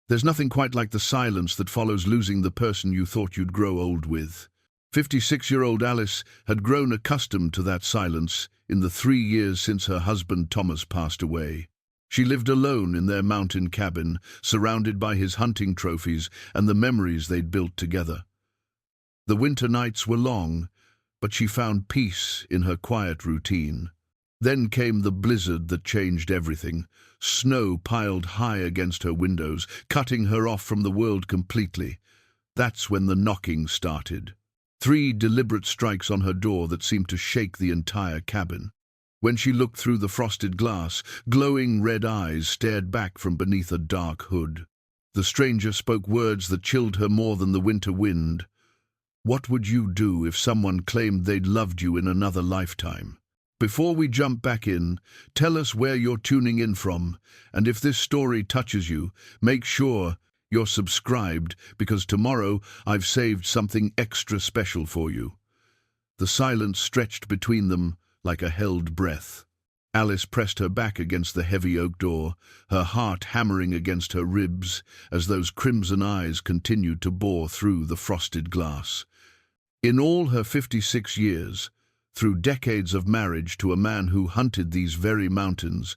There's nothing quite like the silence that follows losing the person you thought you'd grow old with. 56-year-old Alice had grown accustomed to that silence in the 3 years since her husband Thomas passed away. She lived alone in their mountain cabin, surrounded by his hunting trophies and the memories they'd built together. The winter nights were long, but she found peace in her quiet routine. Then came the blizzard that changed everything. Snow piled high against her windows, cutting her off from the world completely. That's when the knocking started. 3 deliberate strikes on her door that seemed to shake the entire cabin. When she looked through the frosted glass, glowing red eyes stared back from beneath a dark hood. The stranger spoke words that chilled her more than the winter wind. What would you do if someone claimed they'd loved you in another lifetime? Before we jump back in, tell us where you're tuning in from, and if this story touches you, make sure you're subscribed, because tomorrow I've saved something extra special for you. The silence stretched between them like a held breath. Alice pressed her back against the heavy oak door, her heart hammering against her ribs as those crimson eyes continued to bore through the frosted glass. In all her 56 years, through decades of marriage to a man who hunted these very mountains,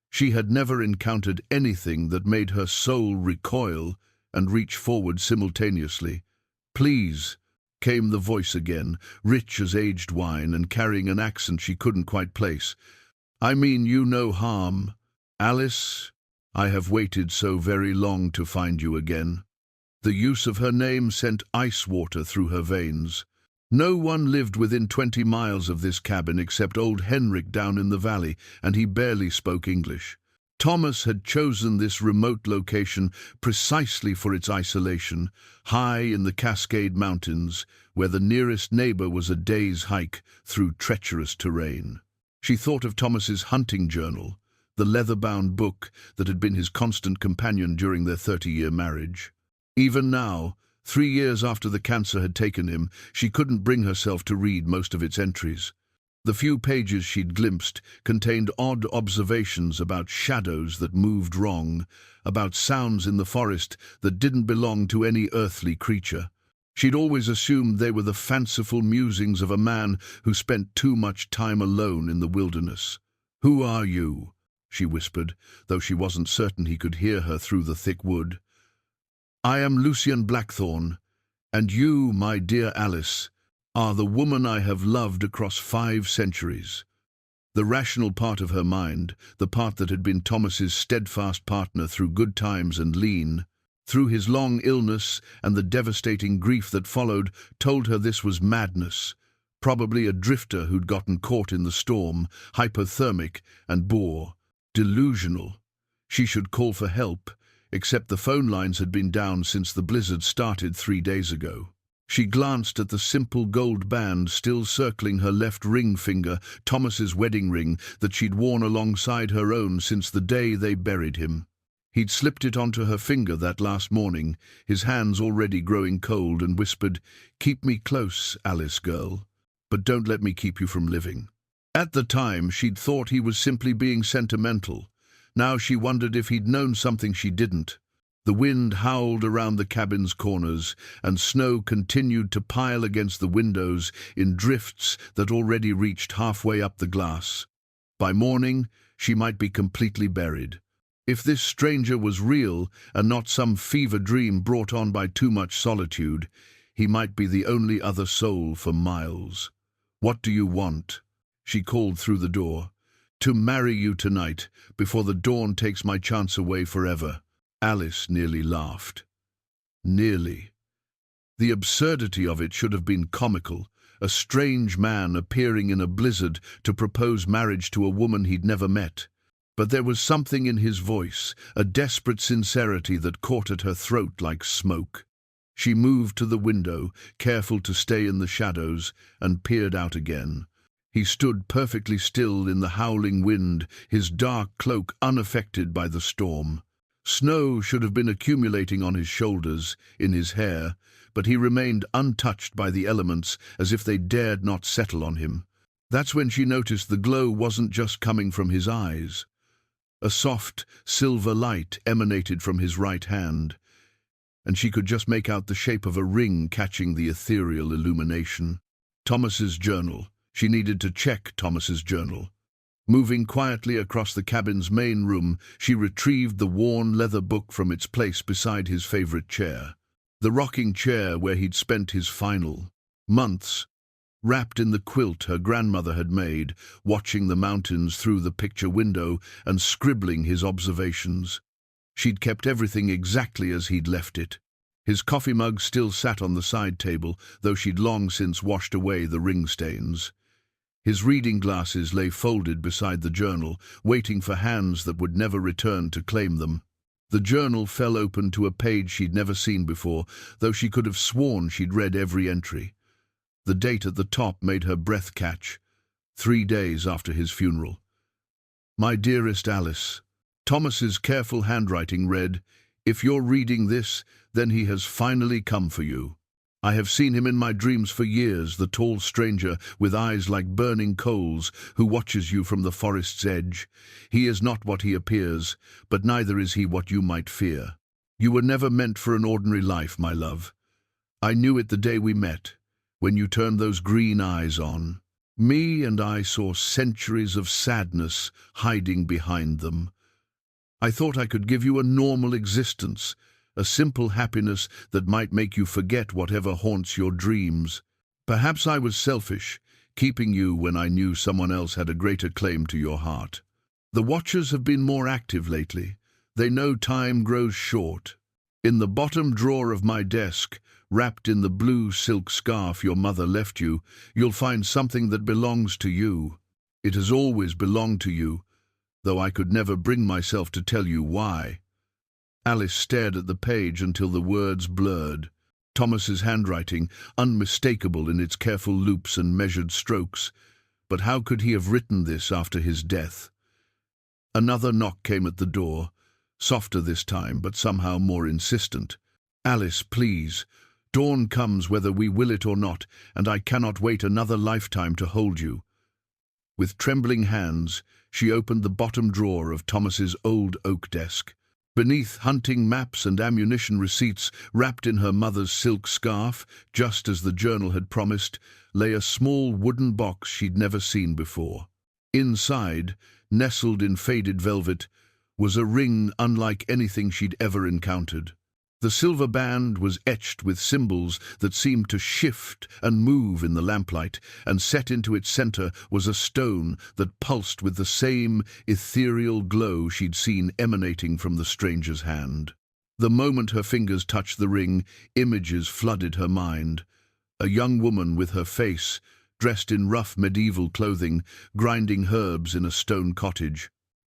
she had never encountered anything that made her soul recoil and reach forward simultaneously. "Please," came the voice again, rich as aged wine and carrying an accent she couldn't quite place. "I mean you no harm. Alice, I have waited so very long to find you again." The use of her name sent ice water through her veins. No one lived within 20 miles of this cabin except old Henrik down in the valley, and he barely spoke English. Thomas had chosen this remote location precisely for its isolation, high in the Cascade Mountains, where the nearest neighbor was a day's hike through treacherous terrain. She thought of Thomas's hunting journal, the leather-bound book that had been his constant companion during their 30-year marriage. Even now, 3 years after the cancer had taken him, she couldn't bring herself to read most of its entries. The few pages she'd glimpsed contained odd observations about shadows that moved wrong, about sounds in the forest that didn't belong to any earthly creature. She'd always assumed they were the fanciful musings of a man who spent too much time alone in the wilderness. "Who are you?" she whispered, though she wasn't certain he could hear her through the thick wood. "I am Lucian Blackthorne, and you, my dear Alice, are the woman I have loved across 5 centuries." The rational part of her mind, the part that had been Thomas's steadfast partner through good times and lean, through his long illness and the devastating grief that followed, told her this was madness, probably a drifter who'd gotten caught in the storm, hypothermic and bored, delusional. She should call for help, except the phone lines had been down since the blizzard started 3 days ago. She glanced at the simple gold band still circling her left ring finger, Thomas's wedding ring that she'd worn alongside her own since the day they buried him. He'd slipped it onto her finger that last morning, his hands already growing cold, and whispered, "Keep me close, Alice girl, but don't let me keep you from living." At the time, she'd thought he was simply being sentimental. Now she wondered if he'd known something she didn't. The wind howled around the cabin's corners, and snow continued to pile against the windows in drifts that already reached halfway up the glass. By morning, she might be completely buried. If this stranger was real and not some fever dream brought on by too much solitude, he might be the only other soul for miles. "What do you want?" she called through the door. "To marry you tonight, before the dawn takes my chance away forever." Alice nearly laughed. Nearly. The absurdity of it should have been comical. A strange man appearing in a blizzard to propose marriage to a woman he'd never met. But there was something in his voice, a desperate sincerity that caught at her throat like smoke. She moved to the window, careful to stay in the shadows, and peered out again. He stood perfectly still in the howling wind, his dark cloak unaffected by the storm. Snow should have been accumulating on his shoulders, in his hair, but he remained untouched by the elements, as if they dared not settle on him. That's when she noticed the glow wasn't just coming from his eyes. A soft, silver light emanated from his right hand, and she could just make out the shape of a ring catching the ethereal illumination. Thomas's journal. She needed to check Thomas's journal. Moving quietly across the cabin's main room, she retrieved the worn leather book from its place beside his favorite chair. The rocking chair where he'd spent his final months, wrapped in the quilt her grandmother had made, watching the mountains through the picture window and scribbling his observations. She'd kept everything exactly as he'd left it. His coffee mug still sat on the side table, though she'd long since washed away the ring stains. His reading glasses lay folded beside the journal, waiting for hands that would never return to claim them. The journal fell open to a page she'd never seen before, though she could have sworn she'd read every entry. The date at the top made her breath catch. 3 days after his funeral. My dearest Alice. Thomas's careful handwriting read, "If you're reading this, then he has finally come for you. I have seen him in my dreams for years, the tall stranger with eyes like burning coals who watches you from the forest's edge. He is not what he appears, but neither is he what you might fear. You were never meant for an ordinary life, my love. I knew it the day we met, when you turned those green eyes on me, and I saw centuries of sadness hiding behind them. I thought I could give you a normal existence, a simple happiness that might make you forget whatever haunts your dreams. Perhaps I was selfish, keeping you when I knew someone else had a greater claim to your heart. The watchers have been more active lately. They know time grows short. In the bottom drawer of my desk, wrapped in the blue silk scarf your mother left you, you'll find something that belongs to you. It has always belonged to you, though I could never bring myself to tell you why." Alice stared at the page until the words blurred. Thomas's handwriting, unmistakable in its careful loops and measured strokes. But how could he have written this after his death? Another knock came at the door, softer this time, but somehow more insistent. "Alice, please. Dawn comes whether we will it or not, and I cannot wait another lifetime to hold you." With trembling hands, she opened the bottom drawer of Thomas's old oak desk. Beneath hunting maps and ammunition receipts, wrapped in her mother's silk scarf, just as the journal had promised, lay a small wooden box she'd never seen before. Inside, nestled in faded velvet, was a ring unlike anything she'd ever encountered. The silver band was etched with symbols that seemed to shift and move in the lamplight, and set into its center was a stone that pulsed with the same ethereal glow she'd seen emanating from the stranger's hand. The moment her fingers touched the ring, images flooded her mind. A young woman with her face, dressed in rough medieval clothing, grinding herbs in a stone cottage.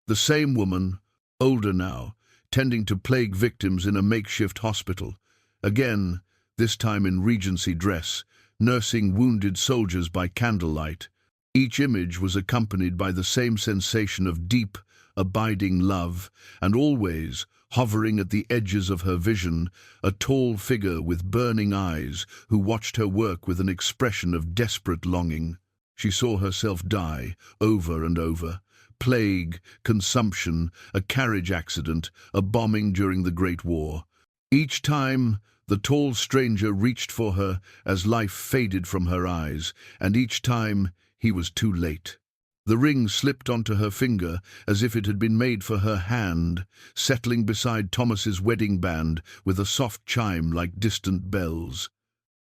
The same woman, older now, tending to plague victims in a makeshift hospital. Again, this time in Regency dress, nursing wounded soldiers by candlelight. Each image was accompanied by the same sensation of deep, abiding love, and always, hovering at the edges of her vision, a tall figure with burning eyes who watched her work with an expression of desperate longing. She saw herself die, over and over. Plague, consumption, a carriage accident, a bombing during the Great War. Each time, the tall stranger reached for her as life faded from her eyes, and each time he was too late. The ring slipped onto her finger as if it had been made for her hand, settling beside Thomas's wedding band with a soft chime like distant bells.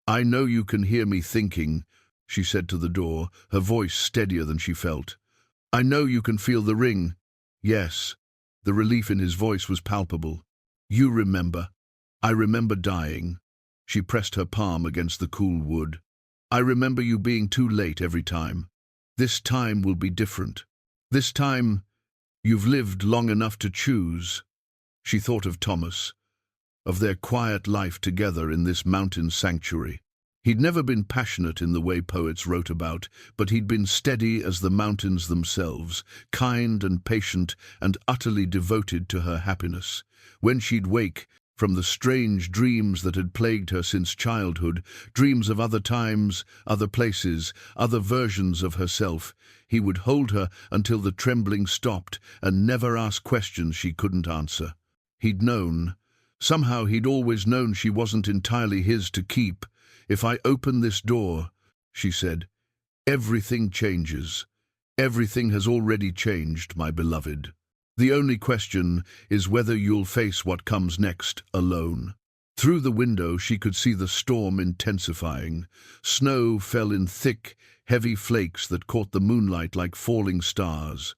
"I know you can hear me thinking," she said to the door, her voice steadier than she felt. "I know you can feel the ring." "Yes." The relief in his voice was palpable. "You remember. I remember dying." She pressed her palm against the cool wood. "I remember you being too late every time. This time will be different. This time, you've lived long enough to choose." She thought of Thomas, of their quiet life together in this mountain sanctuary. He'd never been passionate in the way poets wrote about, but he'd been steady as the mountains themselves, kind and patient and utterly devoted to her happiness. When she'd wake, from the strange dreams that had plagued her since childhood, dreams of other times, other places, other versions of herself. He would hold her until the trembling stopped and never ask questions she couldn't answer. He'd known. Somehow he'd always known she wasn't entirely his to keep. "If I open this door," she said, "everything changes. Everything has already changed, my beloved. The only question is whether you'll face what comes next alone." Through the window she could see the storm intensifying. Snow fell in thick, heavy flakes that caught the moonlight like falling stars.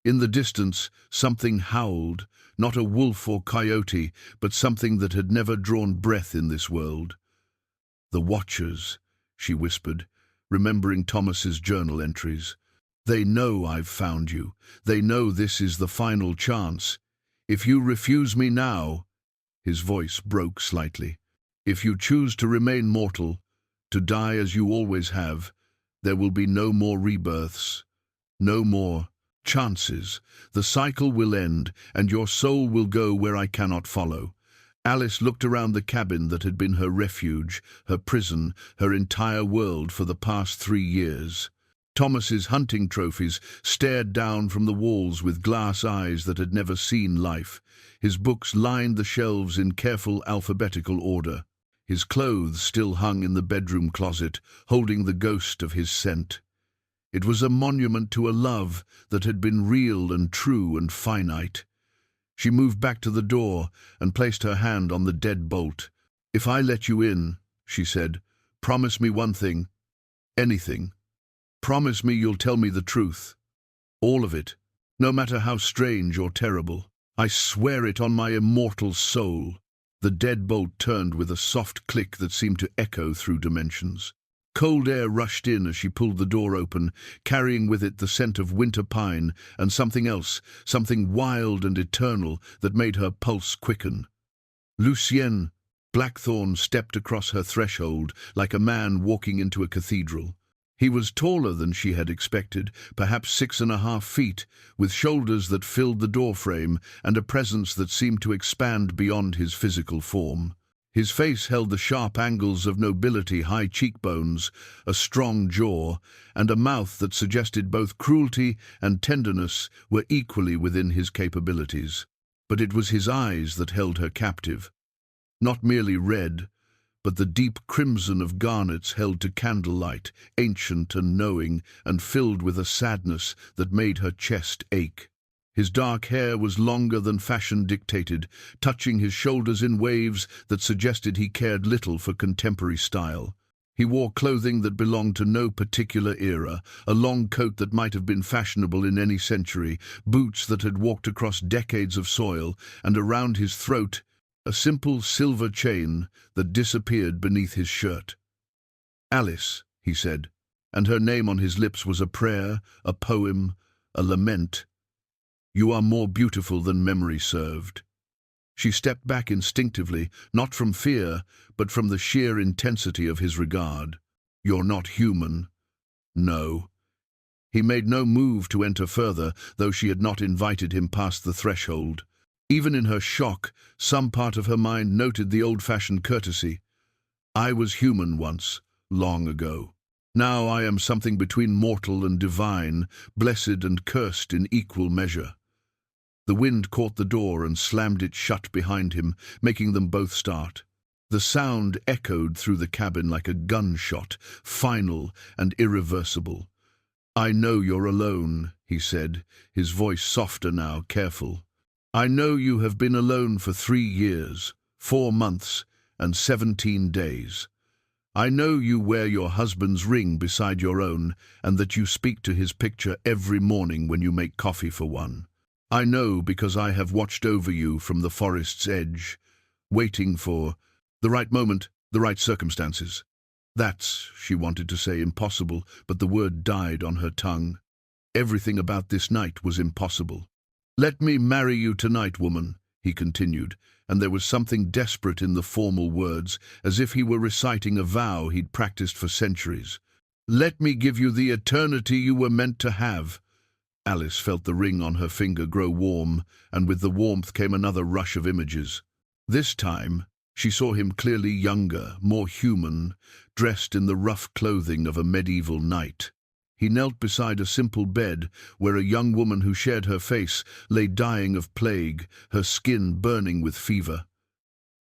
In the distance, something howled, not a wolf or coyote, but something that had never drawn breath in this world. "The Watchers," she whispered, remembering Thomas's journal entries. "They know I've found you. They know this is the final chance. If you refuse me now," his voice broke slightly, "if you choose to remain mortal, to die as you always have, there will be no more rebirths, no more chances. The cycle will end, and your soul will go where I cannot follow." Alice looked around the cabin that had been her refuge, her prison, her entire world for the past 3 years. Thomas's hunting trophies stared down from the walls with glass eyes that had never seen life. His books lined the shelves in careful alphabetical order. His clothes still hung in the bedroom closet, holding the ghost of his scent. It was a monument to a love that had been real and true and finite. She moved back to the door and placed her hand on the dead bolt. "If I let you in," she said, "promise me one thing. Anything. Promise me you'll tell me the truth. All of it, no matter how strange or terrible. I swear it on my immortal soul." The deadbolt turned with a soft click that seemed to echo through dimensions. Cold air rushed in as she pulled the door open, carrying with it the scent of winter pine and something else, something wild and eternal that made her pulse quicken. Lucien Blackthorne stepped across her threshold like a man walking into a cathedral. He was taller than she had expected, perhaps 6.5 feet, with shoulders that filled the doorframe and a presence that seemed to expand beyond his physical form. His face held the sharp angles of nobility, high cheekbones, a strong jaw, and a mouth that suggested both cruelty and tenderness were equally within his capabilities. But it was his eyes that held her captive. Not merely red, but the deep crimson of garnets held to candlelight, ancient and knowing, and filled with a sadness that made her chest ache. His dark hair was longer than fashion dictated, touching his shoulders in waves that suggested he cared little for contemporary style. He wore clothing that belonged to no particular era, a long coat that might have been fashionable in any century, boots that had walked across decades of soil, and around his throat a simple silver chain that disappeared beneath his shirt. "Alice," he said, and her name on his lips was a prayer, a poem, a lament. "You are more beautiful than memory served." She stepped back instinctively, not from fear, but from the sheer intensity of his regard. "You're not human." "No." He made no move to enter further, though she had not invited him past the threshold. Even in her shock, some part of her mind noted the old-fashioned courtesy. "I was human once, long ago. Now I am something between mortal and divine, blessed and cursed in equal measure." The wind caught the door and slammed it shut behind him, making them both start. The sound echoed through the cabin like a gunshot, final and irreversible. "I know you're alone," he said, his voice softer now, careful. "I know you have been alone for 3 years, 4 months, and 17 days. I know you wear your husband's ring beside your own, and that you speak to his picture every morning when you make coffee for one. I know because I have watched over you from the forest's edge, waiting for the right moment, the right circumstances." That's, she wanted to say, impossible, but the word died on her tongue. Everything about this night was impossible. "Let me marry you tonight, woman," he continued, and there was something desperate in the formal words, as if he were reciting a vow he'd practiced for centuries. "Let me give you the eternity you were meant to have." Alice felt the ring on her finger grow warm, and with the warmth came another rush of images. This time, she saw him clearly younger, more human, dressed in the rough clothing of a medieval knight. He knelt beside a simple bed where a young woman who shared her face lay dying of plague, her skin burning with fever.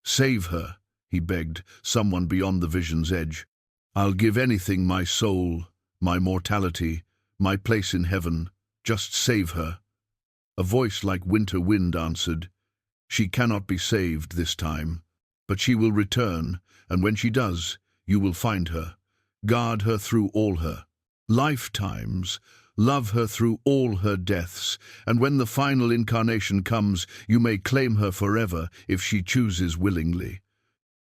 "Save her," he begged, someone beyond the vision's edge. "I'll give anything, my soul, my mortality, my place in heaven. Just save her." A voice like winter wind answered, "She cannot be saved this time, but she will return, and when she does, you will find her. Guard her through all her lifetimes, love her through all her deaths, and when the final incarnation comes, you may claim her forever if she chooses willingly."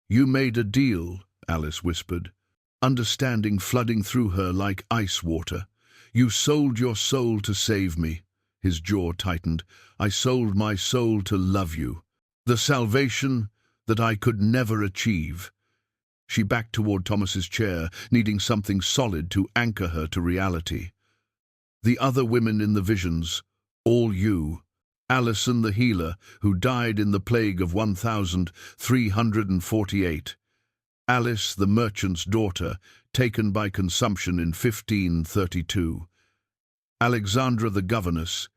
"You made a deal," Alice whispered, understanding flooding through her like ice water. "You sold your soul to save me." His jaw tightened. "I sold my soul to love you. The salvation that I could never achieve." She backed toward Thomas's chair, needing something solid to anchor her to reality. "The other women in the visions, all you. Alison the healer, who died in the plague of 1348. Alice the merchant's daughter, taken by consumption in 1532. Alexandra the governess,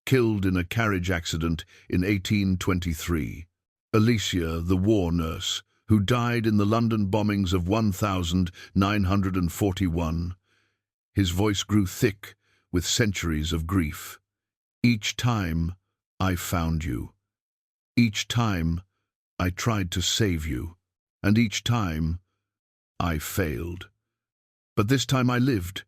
killed in a carriage accident in 1823. Alicia the war nurse, who died in the London bombings of 1941. His voice grew thick with centuries of grief. "Each time I found you. Each time I tried to save you. And each time I failed. But this time I lived."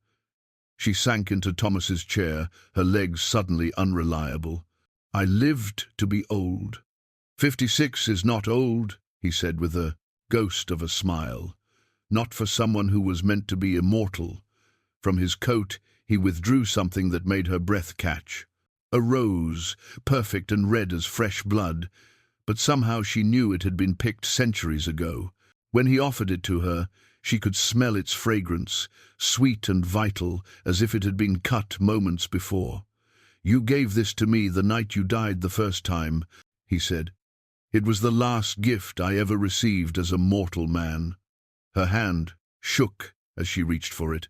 She sank into Thomas's chair, her legs suddenly unreliable. "I lived to be old." 56 is not old," he said with a ghost of a smile. "Not for someone who was meant to be immortal." From his coat, he withdrew something that made her breath catch. A rose, perfect and red as fresh blood, but somehow she knew it had been picked centuries ago. When he offered it to her, she could smell its fragrance, sweet and vital, as if it had been cut moments before. "You gave this to me the night you died the first time," he said. "It was the last gift I ever received as a mortal man." Her hand shook as she reached for it.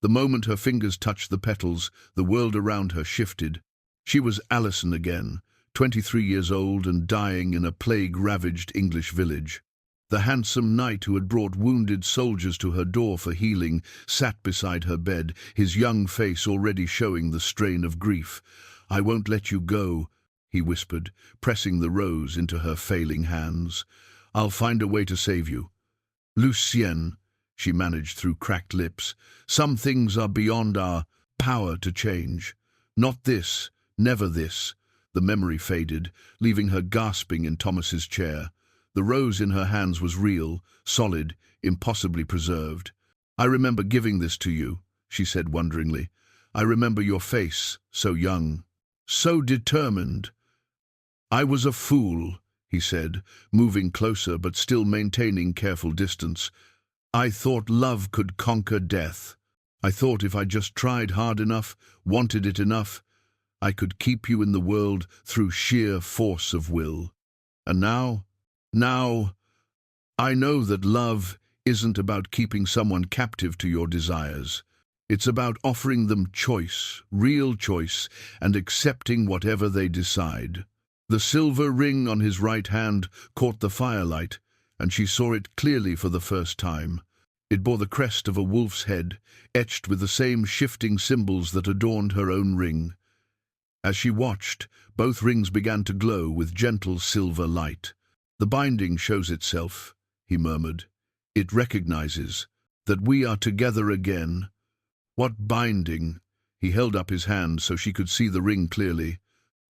The moment her fingers touched the petals, the world around her shifted. She was Alison again, 23 years old and dying in a plague-ravaged English village. The handsome knight who had brought wounded soldiers to her door for healing sat beside her bed, his young face already showing the strain of grief. "I won't let you go," he whispered, pressing the rose into her failing hands. "I'll find a way to save you." "Lucienne," she managed through cracked lips, "some things are beyond our power to change. Not this, never this." The memory faded, leaving her gasping in Thomas's chair. The rose in her hands was real, solid, impossibly preserved. "I remember giving this to you," she said wonderingly. "I remember your face, so young, so determined." "I was a fool," he said, moving closer but still maintaining careful distance. "I thought love could conquer death. I thought if I just tried hard enough, wanted it enough, I could keep you in the world through sheer force of will. And now, I know that love isn't about keeping someone captive to your desires. It's about offering them choice, real choice, and accepting whatever they decide." The silver ring on his right hand caught the firelight, and she saw it clearly for the first time. It bore the crest of a wolf's head, etched with the same shifting symbols that adorned her own ring. As she watched, both rings began to glow with gentle silver light. "The binding shows itself," he murmured. "It recognizes that we are together again." "What binding?" He held up his hand so she could see the ring clearly.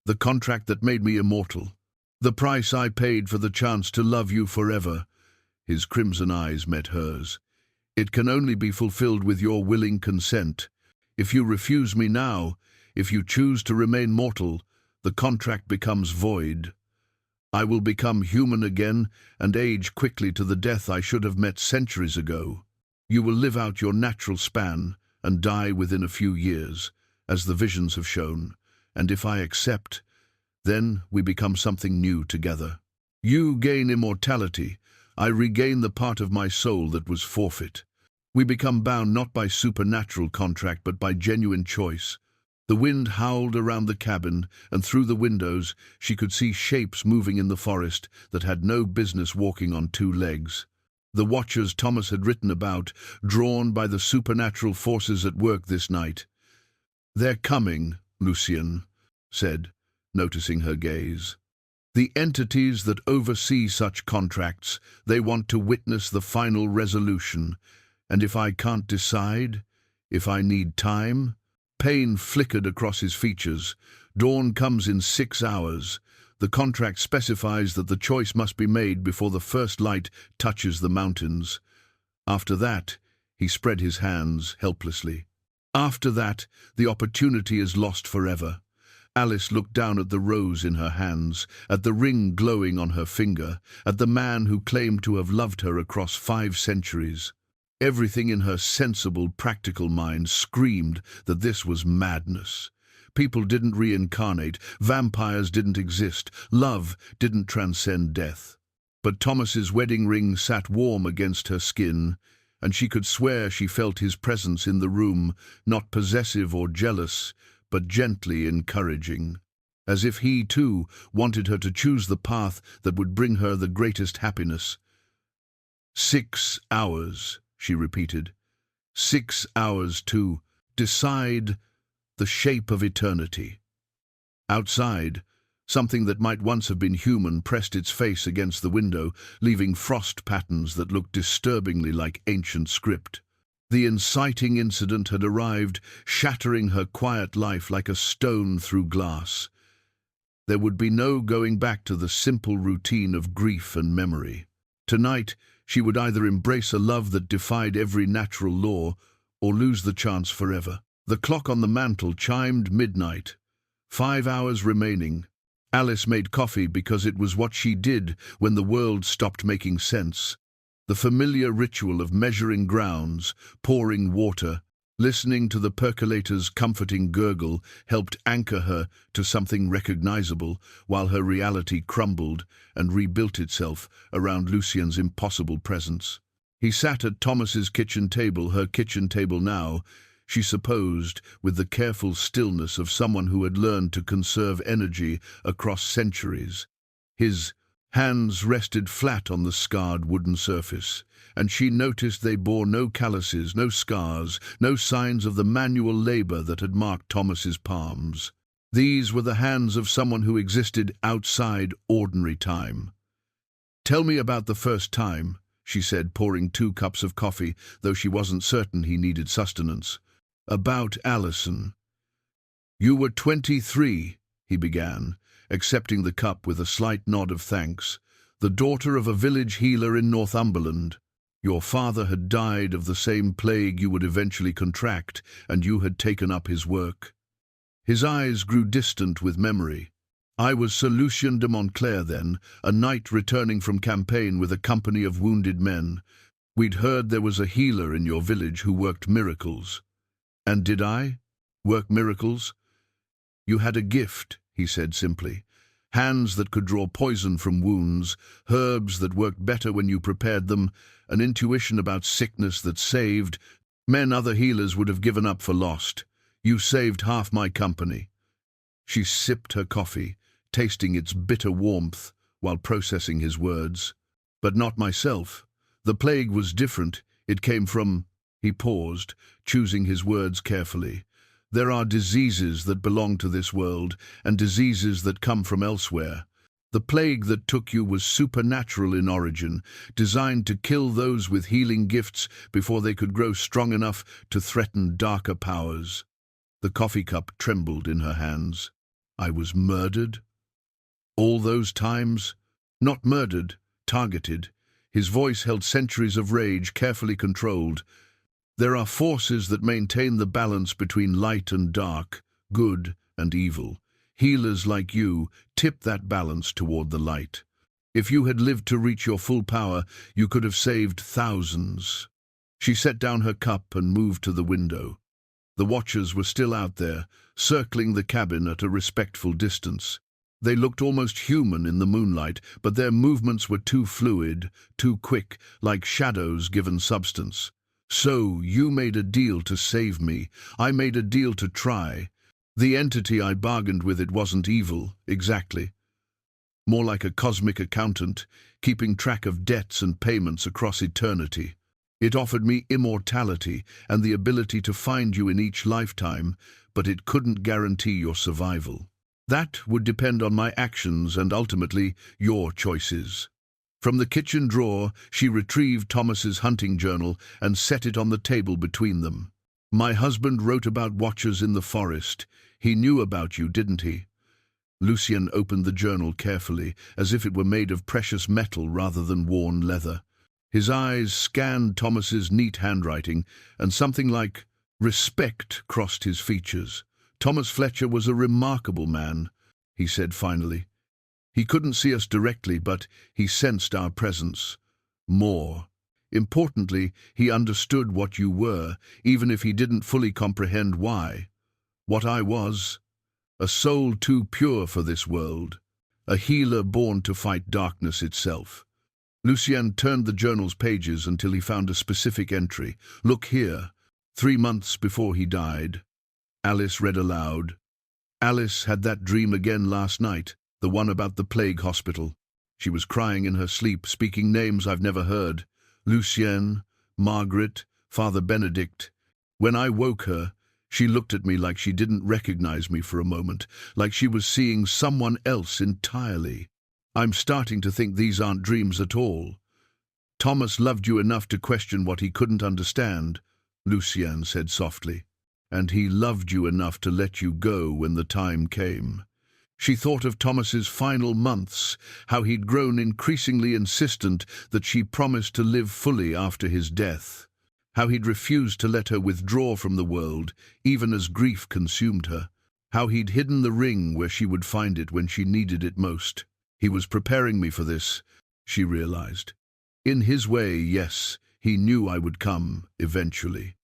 "The contract that made me immortal. The price I paid for the chance to love you forever." His crimson eyes met hers. "It can only be fulfilled with your willing consent. If you refuse me now, if you choose to remain mortal, the contract becomes void. I will become human again and age quickly to the death I should have met centuries ago. You will live out your natural span and die within a few years, as the visions have shown, and if I accept, then we become something new together." You gain immortality. I regain the part of my soul that was forfeit. We become bound not by supernatural contract but by genuine choice. The wind howled around the cabin, and through the windows she could see shapes moving in the forest that had no business walking on two legs. The watchers Thomas had written about, drawn by the supernatural forces at work this night. "They're coming," Lucien said, noticing her gaze. "The entities that oversee such contracts, they want to witness the final resolution. And if I can't decide, if I need time—" Pain flickered across his features. "Dawn comes in 6 hours. The contract specifies that the choice must be made before the first light touches the mountains. After that," he spread his hands helplessly. "After that, the opportunity is lost forever." Alice looked down at the rose in her hands, at the ring glowing on her finger, at the man who claimed to have loved her across 5 centuries. Everything in her sensible, practical mind screamed that this was madness. People didn't reincarnate, vampires didn't exist, love didn't transcend death. But Thomas's wedding ring sat warm against her skin, and she could swear she felt his presence in the room, not possessive or jealous, but gently encouraging, as if he, too, wanted her to choose the path that would bring her the greatest happiness. 6 hours, she repeated. 6 hours to decide the shape of eternity. Outside, something that might once have been human pressed its face against the window, leaving frost patterns that looked disturbingly like ancient script. The inciting incident had arrived, shattering her quiet life like a stone through glass. There would be no going back to the simple routine of grief and memory. Tonight, she would either embrace a love that defied every natural law or lose the chance forever. The clock on the mantel chimed midnight. 5 hours remaining. Alice made coffee because it was what she did when the world stopped making sense. The familiar ritual of measuring grounds, pouring water, listening to the percolator's comforting gurgle helped anchor her to something recognizable, while her reality crumbled and rebuilt itself around Lucien's impossible presence. He sat at Thomas's kitchen table, her kitchen table now, she supposed, with the careful stillness of someone who had learned to conserve energy across centuries. His hands rested flat on the scarred wooden surface, and she noticed they bore no calluses, no scars, no signs of the manual labor that had marked Thomas's palms. These were the hands of someone who existed outside ordinary time. "Tell me about the first time," she said, pouring 2 cups of coffee, though she wasn't certain he needed sustenance. "About Alison." "You were 23, he began, accepting the cup with a slight nod of thanks. "The daughter of a village healer in Northumberland. Your father had died of the same plague you would eventually contract, and you had taken up his work." His eyes grew distant with memory. "I was Sir Lucien de Montclair then, a knight returning from campaign with a company of wounded men. We'd heard there was a healer in your village who worked miracles." "And did I work miracles?" "You had a gift," he said simply. "Hands that could draw poison from wounds, herbs that worked better when you prepared them, an intuition about sickness that saved men other healers would have given up for lost. You saved half my company." She sipped her coffee, tasting its bitter warmth while processing his words. "But not myself. The plague was different. It came from—" He paused, choosing his words carefully. "There are diseases that belong to this world, and diseases that come from elsewhere. The plague that took you was supernatural in origin, designed to kill those with healing gifts before they could grow strong enough to threaten darker powers." The coffee cup trembled in her hands. "I was murdered? All those times?" "Not murdered, targeted." His voice held centuries of rage carefully controlled. "There are forces that maintain the balance between light and dark, good and evil. Healers like you tip that balance toward the light. If you had lived to reach your full power, you could have saved thousands." She set down her cup and moved to the window. The watchers were still out there, circling the cabin at a respectful distance. They looked almost human in the moonlight, but their movements were too fluid, too quick, like shadows given substance. So, you made a deal to save me. I made a deal to try. The entity I bargained with, it wasn't evil, exactly. More like a cosmic accountant, keeping track of debts and payments across eternity. It offered me immortality and the ability to find you in each lifetime, but it couldn't guarantee your survival. That would depend on my actions and ultimately your choices. From the kitchen drawer, she retrieved Thomas's hunting journal and set it on the table between them. My husband wrote about watchers in the forest. He knew about you, didn't he? Lucien opened the journal carefully, as if it were made of precious metal rather than worn leather. His eyes scanned Thomas's neat handwriting, and something like respect crossed his features. Thomas Fletcher was a remarkable man, he said finally. He couldn't see us directly, but he sensed our presence. More. Importantly, he understood what you were, even if he didn't fully comprehend why. What I was. A soul too pure for this world. A healer born to fight darkness itself. Lucien turned the journal's pages until he found a specific entry. Look here. 3 months before he died. Alice read aloud. Alice had that dream again last night, the one about the plague hospital. She was crying in her sleep, speaking names I've never heard. Lucien, Margaret, Father Benedict. When I woke her, she looked at me like she didn't recognize me for a moment, like she was seeing someone else entirely. I'm starting to think these aren't dreams at all. Thomas loved you enough to question what he couldn't understand, Lucien said softly. And he loved you enough to let you go when the time came. She thought of Thomas's final months, how he'd grown increasingly insistent that she promised to live fully after his death, how he'd refused to let her withdraw from the world, even as grief consumed her, how he'd hidden the ring where she would find it when she needed it most. He was preparing me for this, she realized. In his way, yes, he knew I would come, eventually.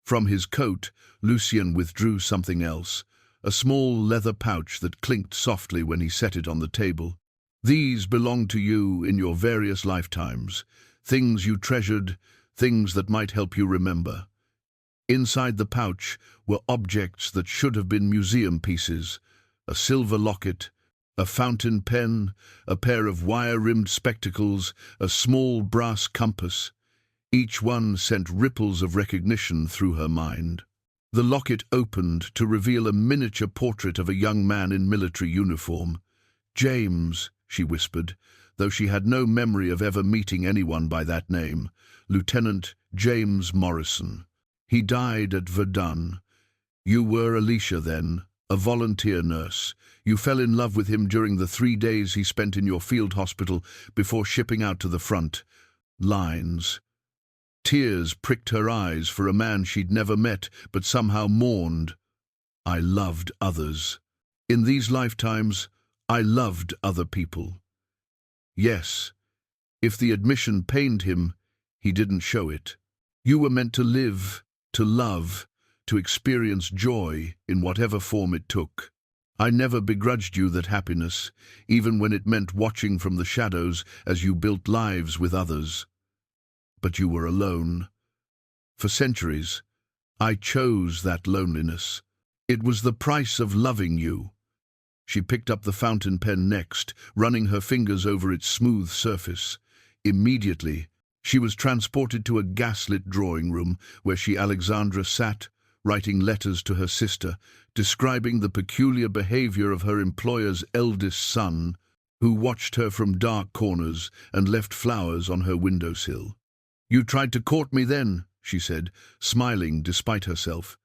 From his coat, Lucien withdrew something else, a small leather pouch that clinked softly when he set it on the table. These belong to you in your various lifetimes, things you treasured, things that might help you remember. Inside the pouch were objects that should have been museum pieces, a silver locket, a fountain pen, a pair of wire-rimmed spectacles, a small brass compass. Each one sent ripples of recognition through her mind. The locket opened to reveal a miniature portrait of a young man in military uniform. James, she whispered, though she had no memory of ever meeting anyone by that name. Lieutenant James Morrison. He died at Verdun. You were Alicia then, a volunteer nurse. You fell in love with him during the 3 days he spent in your field hospital before shipping out to the front lines. Tears pricked her eyes for a man she'd never met, but somehow mourned. I loved others. In these lifetimes, I loved other people. Yes, if the admission pained him, he didn't show it. You were meant to live, to love, to experience joy in whatever form it took. I never begrudged you that happiness, even when it meant watching from the shadows as you built lives with others. But you were alone. For centuries, I chose that loneliness. It was the price of loving you. She picked up the fountain pen next, running her fingers over its smooth surface. Immediately, she was transported to a gaslit drawing room where Alexandra sat, writing letters to her sister, describing the peculiar behavior of her employer's eldest son, who watched her from dark corners and left flowers on her windowsill. You tried to court me then, she said, smiling despite herself.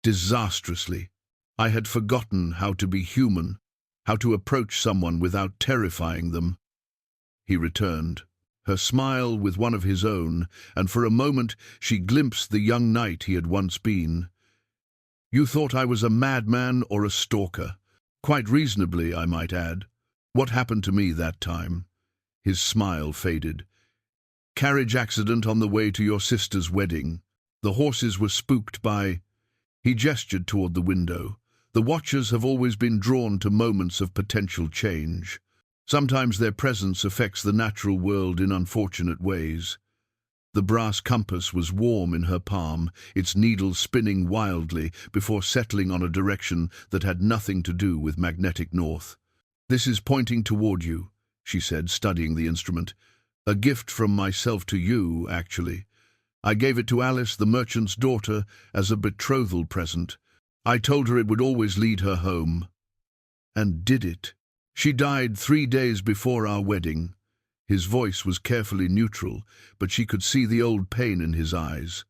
Disastrously. I had forgotten how to be human, how to approach someone without terrifying them. He returned, her smile with one of his own, and for a moment she glimpsed the young knight he had once been. You thought I was a madman or a stalker. Quite reasonably, I might add. What happened to me that time? His smile faded. Carriage accident on the way to your sister's wedding. The horses were spooked by... He gestured toward the window. The Watchers have always been drawn to moments of potential change. Sometimes their presence affects the natural world in unfortunate ways. The brass compass was warm in her palm, its needle spinning wildly before settling on a direction that had nothing to do with magnetic north. "This is pointing toward you," she said, studying the instrument. "A gift from myself to you, actually. I gave it to Alice, the merchant's daughter, as a betrothal present. I told her it would always lead her home. And did it. She died 3 days before our wedding." His voice was carefully neutral, but she could see the old pain in his eyes.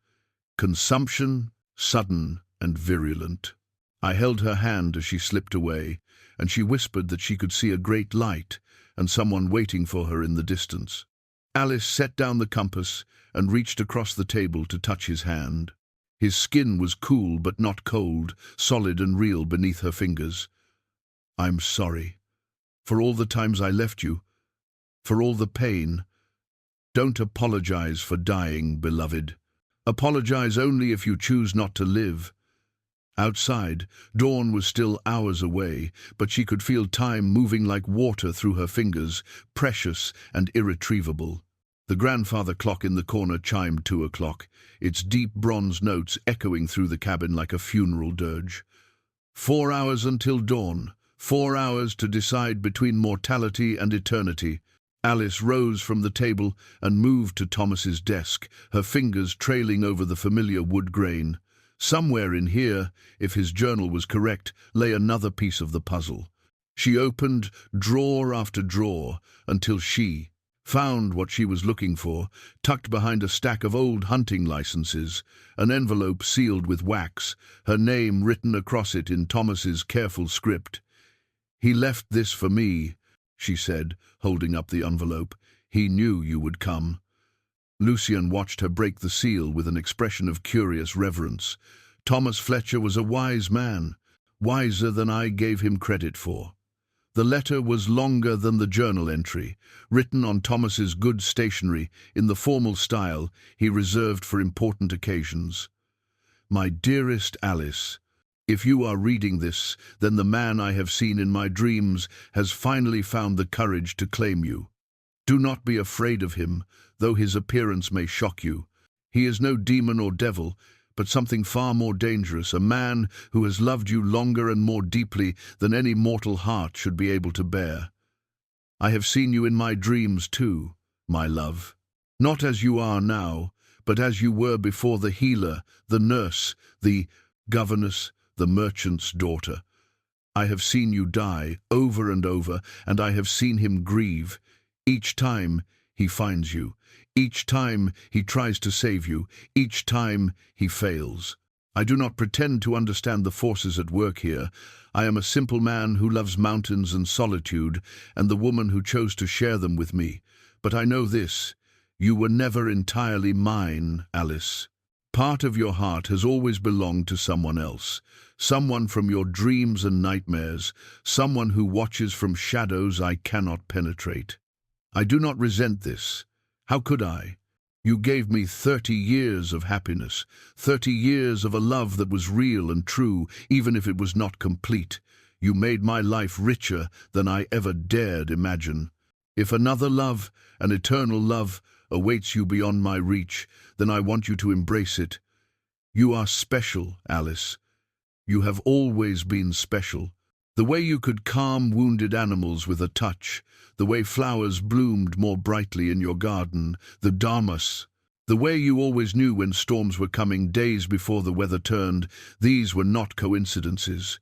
Consumption, sudden and virulent. I held her hand as she slipped away, and she whispered that she could see a great light and someone waiting for her in the distance. Alice set down the compass and reached across the table to touch his hand. His skin was cool but not cold, solid and real beneath her fingers. "I'm sorry. For all the times I left you. For all the pain. Don't apologize for dying, beloved. Apologize only if you choose not to live." Outside, dawn was still hours away, but she could feel time moving like water through her fingers, precious and irretrievable. The grandfather clock in the corner chimed 2 o'clock, its deep bronze notes echoing through the cabin like a funeral dirge. 4 hours until dawn, 4 hours to decide between mortality and eternity. Alice rose from the table and moved to Thomas's desk, her fingers trailing over the familiar wood grain. Somewhere in here, if his journal was correct, lay another piece of the puzzle. She opened drawer after drawer until she found what she was looking for, tucked behind a stack of old hunting licenses, an envelope sealed with wax, her name written across it in Thomas's careful script. "He left this for me," she said, holding up the envelope. "He knew you would come." Lucien watched her break the seal with an expression of curious reverence. Thomas Fletcher was a wise man, wiser than I gave him credit for. The letter was longer than the journal entry, written on Thomas's good stationery in the formal style he reserved for important occasions. "My dearest Alice, if you are reading this, then the man I have seen in my dreams has finally found the courage to claim you. Do not be afraid of him, though his appearance may shock you. He is no demon or devil, but something far more dangerous, a man who has loved you longer and more deeply than any mortal heart should be able to bear. I have seen you in my dreams too, my love. Not as you are now, but as you were before the healer, the nurse, the governess, the merchant's daughter. I have seen you die over and over, and I have seen him grieve. Each time he finds you. Each time he tries to save you. Each time he fails. I do not pretend to understand the forces at work here. I am a simple man who loves mountains and solitude, and the woman who chose to share them with me. But I know this: you were never entirely mine, Alice. Part of your heart has always belonged to someone else, someone from your dreams and nightmares, someone who watches from shadows I cannot penetrate. I do not resent this. How could I? You gave me 30 years of happiness, 30 years of a love that was real and true, even if it was not complete. You made my life richer than I ever dared imagine. If another love, an eternal love, awaits you beyond my reach, then I want you to embrace it. You are special, Alice. You have always been special. The way you could calm wounded animals with a touch, the way flowers bloomed more brightly in your garden, the Damas, the way you always knew when storms were coming days before the weather turned, these were not coincidences.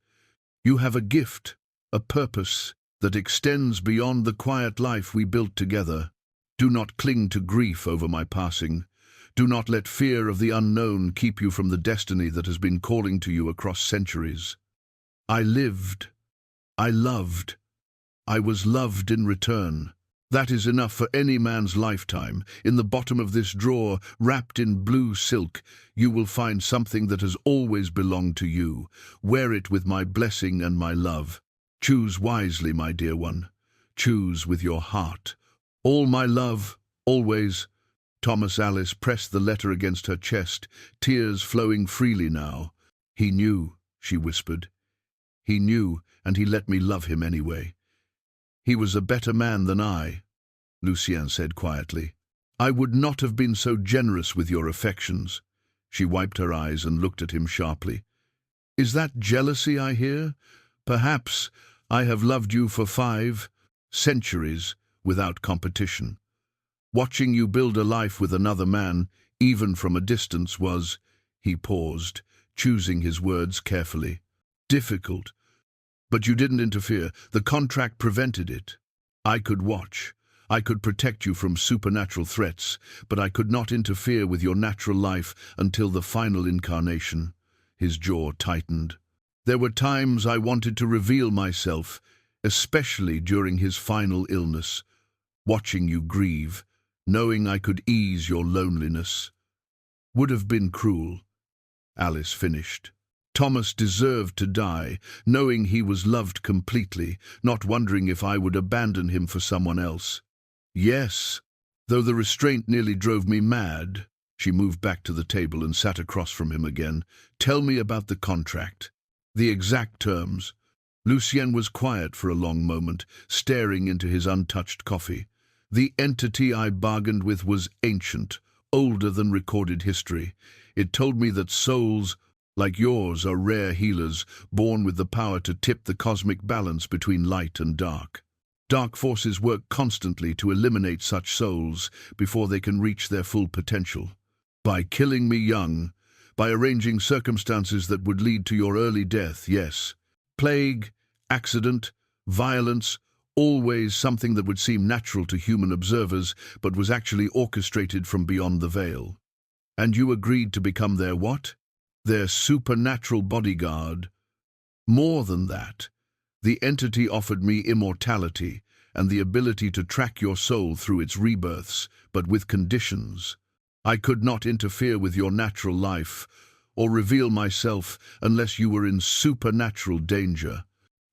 You have a gift, a purpose that extends beyond the quiet life we built together. Do not cling to grief over my passing. Do not let fear of the unknown keep you from the destiny that has been calling to you across centuries. I lived. I loved. I was loved in return. That is enough for any man's lifetime. In the bottom of this drawer, wrapped in blue silk, you will find something that has always belonged to you. Wear it with my blessing and my love. Choose wisely, my dear one. Choose with your heart. All my love, always. Thomas. Alice pressed the letter against her chest, tears flowing freely now. He knew, she whispered. He knew, and he let me love him anyway. He was a better man than I, Lucien said quietly. I would not have been so generous with your affections. She wiped her eyes and looked at him sharply. Is that jealousy I hear? Perhaps I have loved you for 5 centuries without competition. Watching you build a life with another man, even from a distance, was, he paused, choosing his words carefully, difficult. But you didn't interfere. The contract prevented it. I could watch. I could protect you from supernatural threats, but I could not interfere with your natural life until the final incarnation. His jaw tightened. There were times I wanted to reveal myself, especially during his final illness, watching you grieve, knowing I could ease your loneliness. Would have been cruel, Alice finished. Thomas deserved to die, knowing he was loved completely, not wondering if I would abandon him for someone else. Yes, though the restraint nearly drove me mad. She moved back to the table and sat across from him again. Tell me about the contract. The exact terms. Lucien was quiet for a long moment, staring into his untouched coffee. The entity I bargained with was ancient, older than recorded history. It told me that souls like yours are rare healers, born with the power to tip the cosmic balance between light and dark. Dark forces work constantly to eliminate such souls before they can reach their full potential. By killing me young, by arranging circumstances that would lead to your early death, yes. Plague, accident, violence, always something that would seem natural to human observers, but was actually orchestrated from beyond the veil. And you agreed to become their what? Their supernatural bodyguard. More than that. The entity offered me immortality and the ability to track your soul through its rebirths, but with conditions. I could not interfere with your natural life or reveal myself unless you were in supernatural danger.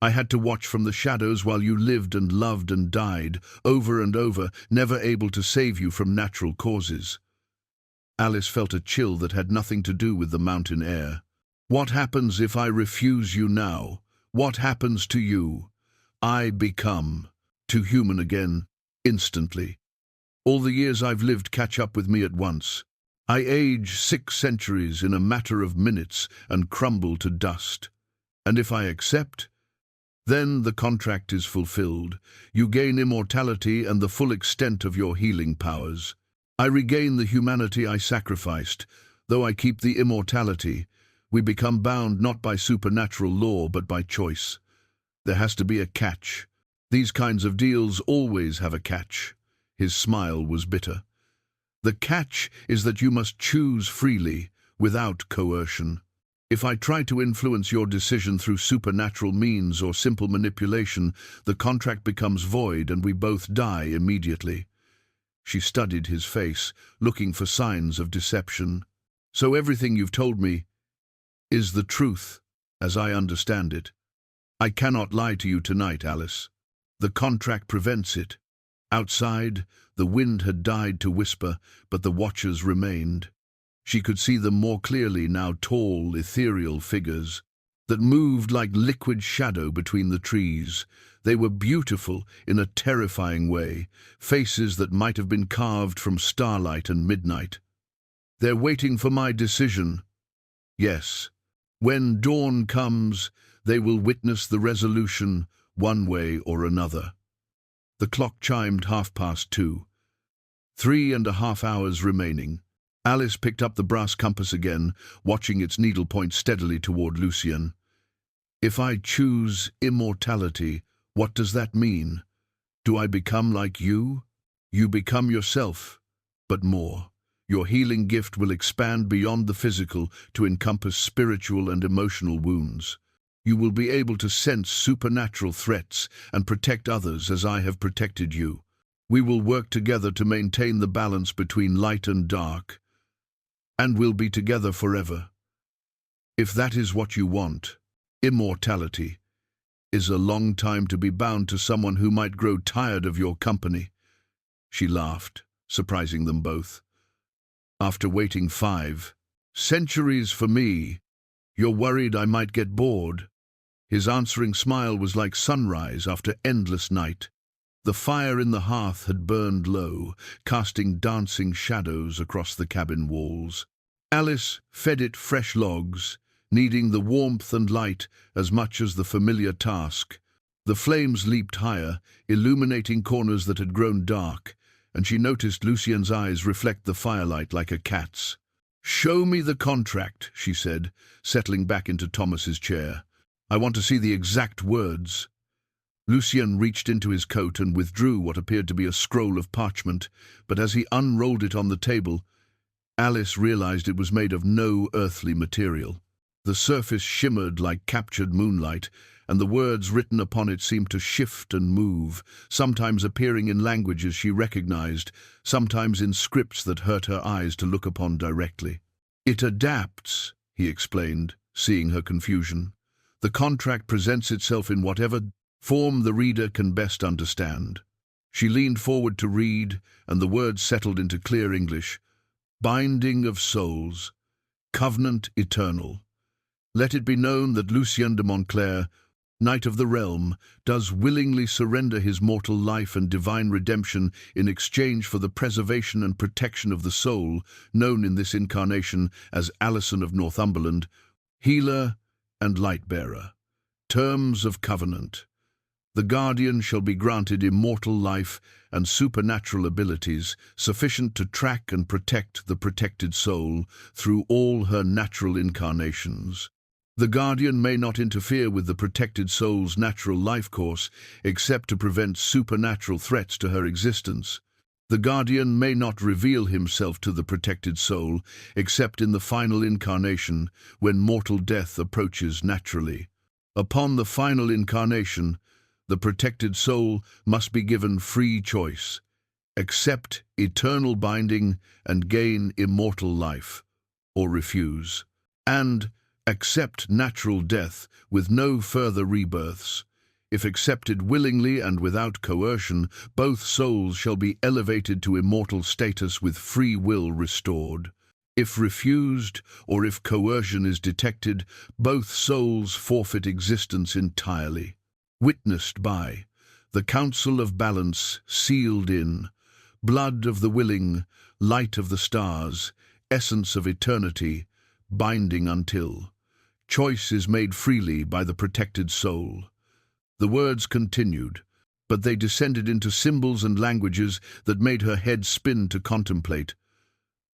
I had to watch from the shadows while you lived and loved and died, over and over, never able to save you from natural causes. Alice felt a chill that had nothing to do with the mountain air. What happens if I refuse you now? What happens to you? I become too human again, instantly. All the years I've lived catch up with me at once. I age 6 centuries in a matter of minutes and crumble to dust. And if I accept, then the contract is fulfilled. You gain immortality and the full extent of your healing powers. I regain the humanity I sacrificed, though I keep the immortality. We become bound not by supernatural law, but by choice. There has to be a catch. These kinds of deals always have a catch. His smile was bitter. The catch is that you must choose freely, without coercion. If I try to influence your decision through supernatural means or simple manipulation, the contract becomes void and we both die immediately. She studied his face, looking for signs of deception. So everything you've told me is the truth, as I understand it. I cannot lie to you tonight, Alice. The contract prevents it. Outside, the wind had died to whisper, but the watchers remained. She could see them more clearly now, tall, ethereal figures that moved like liquid shadow between the trees. They were beautiful in a terrifying way, faces that might have been carved from starlight and midnight. They're waiting for my decision. Yes. When dawn comes, they will witness the resolution, one way or another. The clock chimed 2:30. 3.5 hours remaining. Alice picked up the brass compass again, watching its needle point steadily toward Lucien. If I choose immortality, what does that mean? Do I become like you? You become yourself, but more. Your healing gift will expand beyond the physical to encompass spiritual and emotional wounds. You will be able to sense supernatural threats and protect others as I have protected you. We will work together to maintain the balance between light and dark, and we'll be together forever. If that is what you want, immortality is a long time to be bound to someone who might grow tired of your company. She laughed, surprising them both. After waiting 5 centuries for me, you're worried I might get bored. His answering smile was like sunrise after endless night. The fire in the hearth had burned low, casting dancing shadows across the cabin walls. Alice fed it fresh logs, needing the warmth and light as much as the familiar task. The flames leaped higher, illuminating corners that had grown dark, and she noticed Lucien's eyes reflect the firelight like a cat's. "Show me the contract," she said, settling back into Thomas's chair. "I want to see the exact words." Lucien reached into his coat and withdrew what appeared to be a scroll of parchment, but as he unrolled it on the table, Alice realized it was made of no earthly material. The surface shimmered like captured moonlight, and the words written upon it seemed to shift and move, sometimes appearing in languages she recognized, sometimes in scripts that hurt her eyes to look upon directly. "It adapts," he explained, seeing her confusion. "The contract presents itself in whatever form the reader can best understand." She leaned forward to read, and the words settled into clear English. "Binding of souls, covenant eternal. Let it be known that Lucien de Montclair, Knight of the Realm, does willingly surrender his mortal life and divine redemption in exchange for the preservation and protection of the soul, known in this incarnation as Alison of Northumberland, healer and light-bearer. Terms of covenant. The guardian shall be granted immortal life and supernatural abilities sufficient to track and protect the protected soul through all her natural incarnations. The guardian may not interfere with the protected soul's natural life course except to prevent supernatural threats to her existence. The guardian may not reveal himself to the protected soul except in the final incarnation when mortal death approaches naturally. Upon the final incarnation, the protected soul must be given free choice, accept eternal binding and gain immortal life, or refuse, and accept natural death with no further rebirths. If accepted willingly and without coercion, both souls shall be elevated to immortal status with free will restored. If refused, or if coercion is detected, both souls forfeit existence entirely. Witnessed by the Council of Balance, sealed in blood of the willing, light of the stars, essence of eternity, binding until choice is made freely by the protected soul. The words continued, but they descended into symbols and languages that made her head spin to contemplate.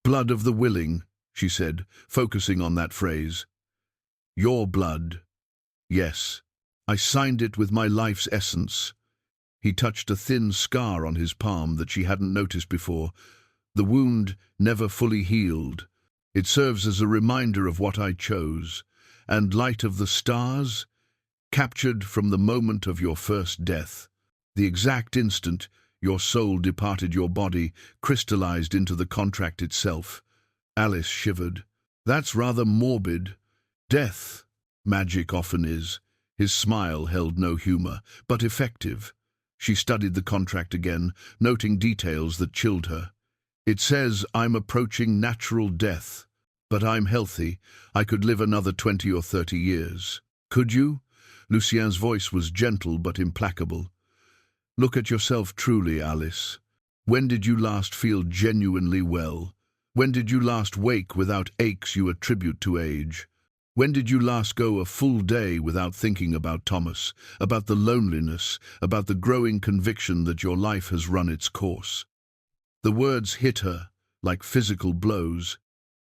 "Blood of the willing," she said, focusing on that phrase. "Your blood. Yes. I signed it with my life's essence." He touched a thin scar on his palm that she hadn't noticed before. "The wound never fully healed. It serves as a reminder of what I chose. And light of the stars, captured from the moment of your first death. The exact instant your soul departed your body, crystallized into the contract itself." Alice shivered. "That's rather morbid. Death, magic often is." His smile held no humor, but effective. She studied the contract again, noting details that chilled her. "It says I'm approaching natural death, but I'm healthy. I could live another 20 or 30 years. Could you?" Lucien's voice was gentle but implacable. "Look at yourself truly, Alice. When did you last feel genuinely well? When did you last wake without aches you attribute to age? When did you last go a full day without thinking about Thomas, about the loneliness, about the growing conviction that your life has run its course?" The words hit her like physical blows,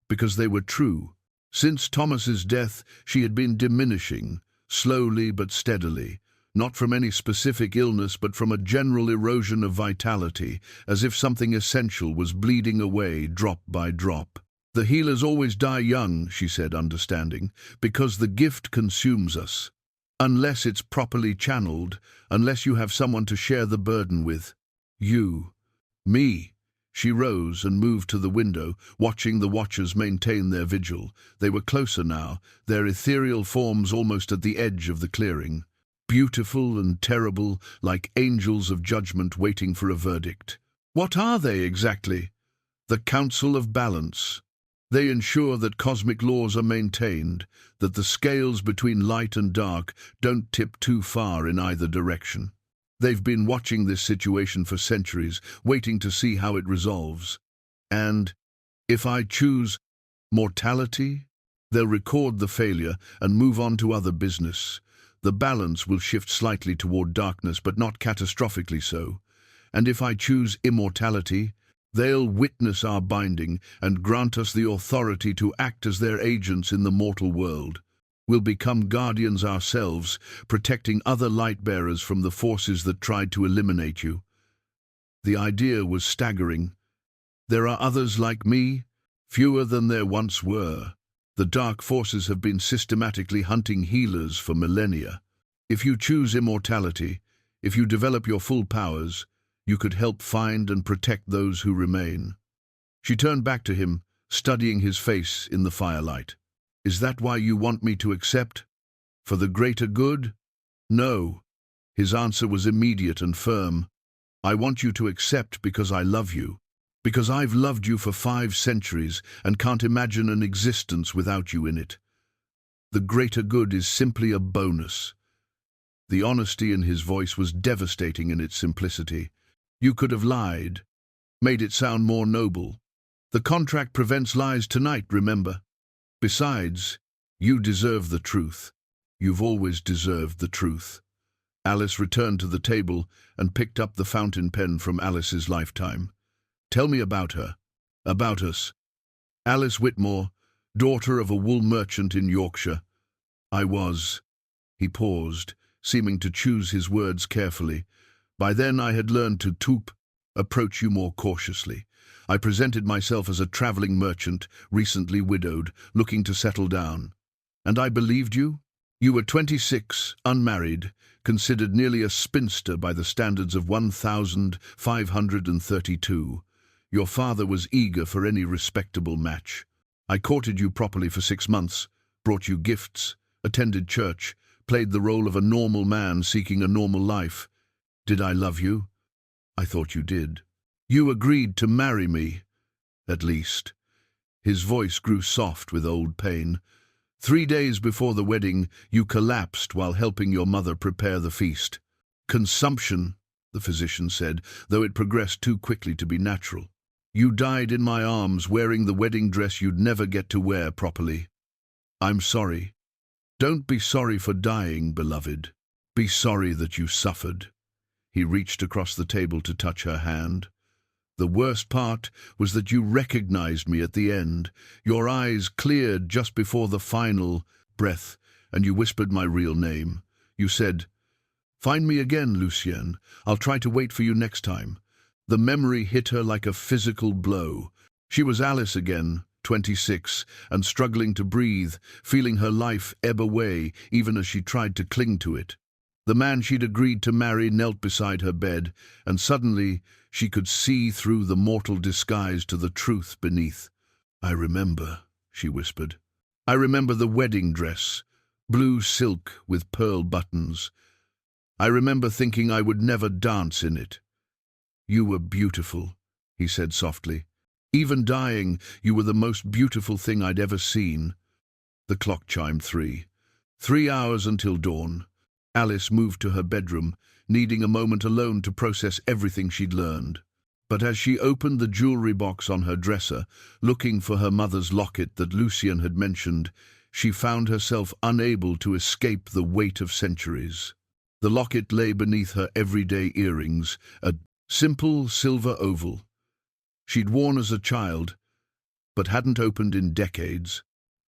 because they were true. Since Thomas's death, she had been diminishing, slowly but steadily, not from any specific illness but from a general erosion of vitality, as if something essential was bleeding away drop by drop. "The healers always die young," she said, understanding, "because the gift consumes us. Unless it's properly channeled, unless you have someone to share the burden with. You. Me." She rose and moved to the window, watching the watchers maintain their vigil. They were closer now, their ethereal forms almost at the edge of the clearing. Beautiful and terrible, like angels of judgment waiting for a verdict. "What are they exactly?" "The Council of Balance. They ensure that cosmic laws are maintained, that the scales between light and dark don't tip too far in either direction. They've been watching this situation for centuries, waiting to see how it resolves. And if I choose mortality, they'll record the failure and move on to other business. The balance will shift slightly toward darkness, but not catastrophically so. And if I choose immortality, they'll witness our binding and grant us the authority to act as their agents in the mortal world. We'll become guardians ourselves, protecting other light-bearers from the forces that tried to eliminate you. The idea was staggering. There are others like me, fewer than there once were. The dark forces have been systematically hunting healers for millennia. If you choose immortality, if you develop your full powers, you could help find and protect those who remain. She turned back to him, studying his face in the firelight. Is that why you want me to accept? For the greater good? No. His answer was immediate and firm. I want you to accept because I love you. Because I've loved you for 5 centuries and can't imagine an existence without you in it. The greater good is simply a bonus. The honesty in his voice was devastating in its simplicity. You could have lied, made it sound more noble. The contract prevents lies tonight, remember? Besides, you deserve the truth. You've always deserved the truth. Alice returned to the table and picked up the fountain pen from Alice's lifetime. Tell me about her. About us. Alice Whitmore, daughter of a wool merchant in Yorkshire. I was. He paused, seeming to choose his words carefully. By then I had learned to approach you more cautiously. I presented myself as a travelling merchant, recently widowed, looking to settle down. And I believed you? You were 26, unmarried, considered nearly a spinster by the standards of 1,532. Your father was eager for any respectable match. I courted you properly for 6 months, brought you gifts, attended church, played the role of a normal man seeking a normal life. Did I love you? I thought you did. You agreed to marry me, at least. His voice grew soft with old pain. 3 days before the wedding, you collapsed while helping your mother prepare the feast. Consumption, the physician said, though it progressed too quickly to be natural. You died in my arms wearing the wedding dress you'd never get to wear properly. I'm sorry. Don't be sorry for dying, beloved. Be sorry that you suffered. He reached across the table to touch her hand. The worst part was that you recognized me at the end. Your eyes cleared just before the final breath, and you whispered my real name. You said, "Find me again, Lucienne. I'll try to wait for you next time." The memory hit her like a physical blow. She was Alice again, 26, and struggling to breathe, feeling her life ebb away even as she tried to cling to it. The man she'd agreed to marry knelt beside her bed, and suddenly she could see through the mortal disguise to the truth beneath. I remember, she whispered. I remember the wedding dress, blue silk with pearl buttons. I remember thinking I would never dance in it. You were beautiful, he said softly. Even dying, you were the most beautiful thing I'd ever seen. The clock chimed 3. 3 hours until dawn. Alice moved to her bedroom, needing a moment alone to process everything she'd learned. But as she opened the jewelry box on her dresser, looking for her mother's locket that Lucien had mentioned, she found herself unable to escape the weight of centuries. The locket lay beneath her everyday earrings, a simple silver oval. She'd worn as a child, but hadn't opened in decades.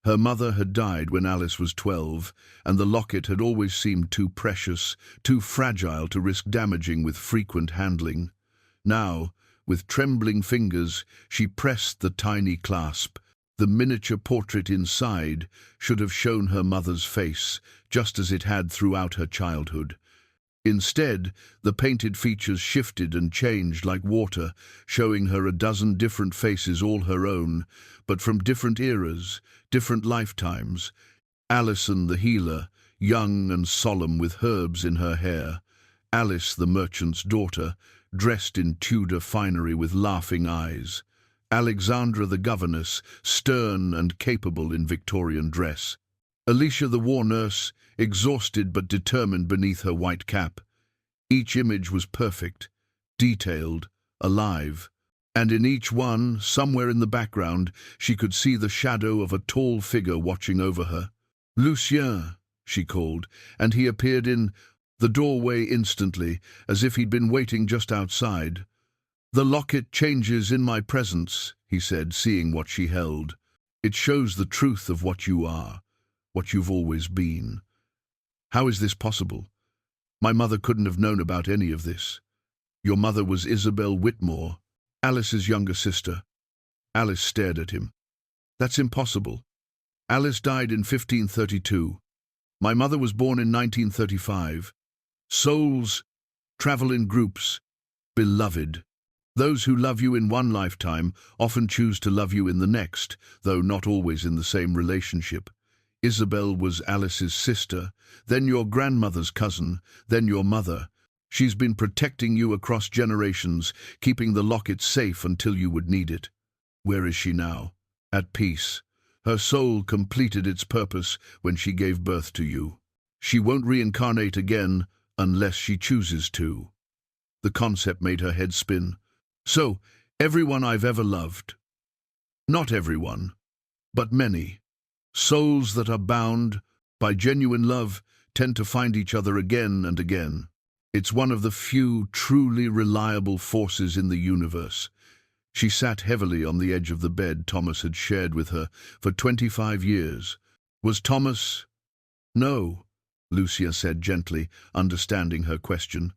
Her mother had died when Alice was 12, and the locket had always seemed too precious, too fragile to risk damaging with frequent handling. Now, with trembling fingers, she pressed the tiny clasp. The miniature portrait inside should have shown her mother's face, just as it had throughout her childhood. Instead, the painted features shifted and changed like water, showing her a dozen different faces all her own, but from different eras, different lifetimes. Alison the healer, young and solemn with herbs in her hair. Alice the merchant's daughter, dressed in Tudor finery with laughing eyes. Alexandra the governess, stern and capable in Victorian dress. Alicia the war nurse, exhausted but determined beneath her white cap. Each image was perfect, detailed, alive, and in each one, somewhere in the background, she could see the shadow of a tall figure watching over her. "Lucien," she called, and he appeared in the doorway instantly, as if he'd been waiting just outside. "The locket changes in my presence," he said, seeing what she held. "It shows the truth of what you are, what you've always been." "How is this possible? My mother couldn't have known about any of this." "Your mother was Isabel Whitmore, Alice's younger sister." Alice stared at him. "That's impossible. Alice died in 1532. My mother was born in 1935. Souls travel in groups. Beloved. Those who love you in one lifetime often choose to love you in the next, though not always in the same relationship. Isabel was Alice's sister, then your grandmother's cousin, then your mother. She's been protecting you across generations, keeping the locket safe until you would need it. Where is she now? At peace. Her soul completed its purpose when she gave birth to you. She won't reincarnate again unless she chooses to." The concept made her head spin. "So, everyone I've ever loved. Not everyone, but many. Souls that are bound by genuine love tend to find each other again and again. It's one of the few truly reliable forces in the universe." She sat heavily on the edge of the bed Thomas had shared with her for 25 years. "Was Thomas—" "No," Lucia said gently, understanding her question.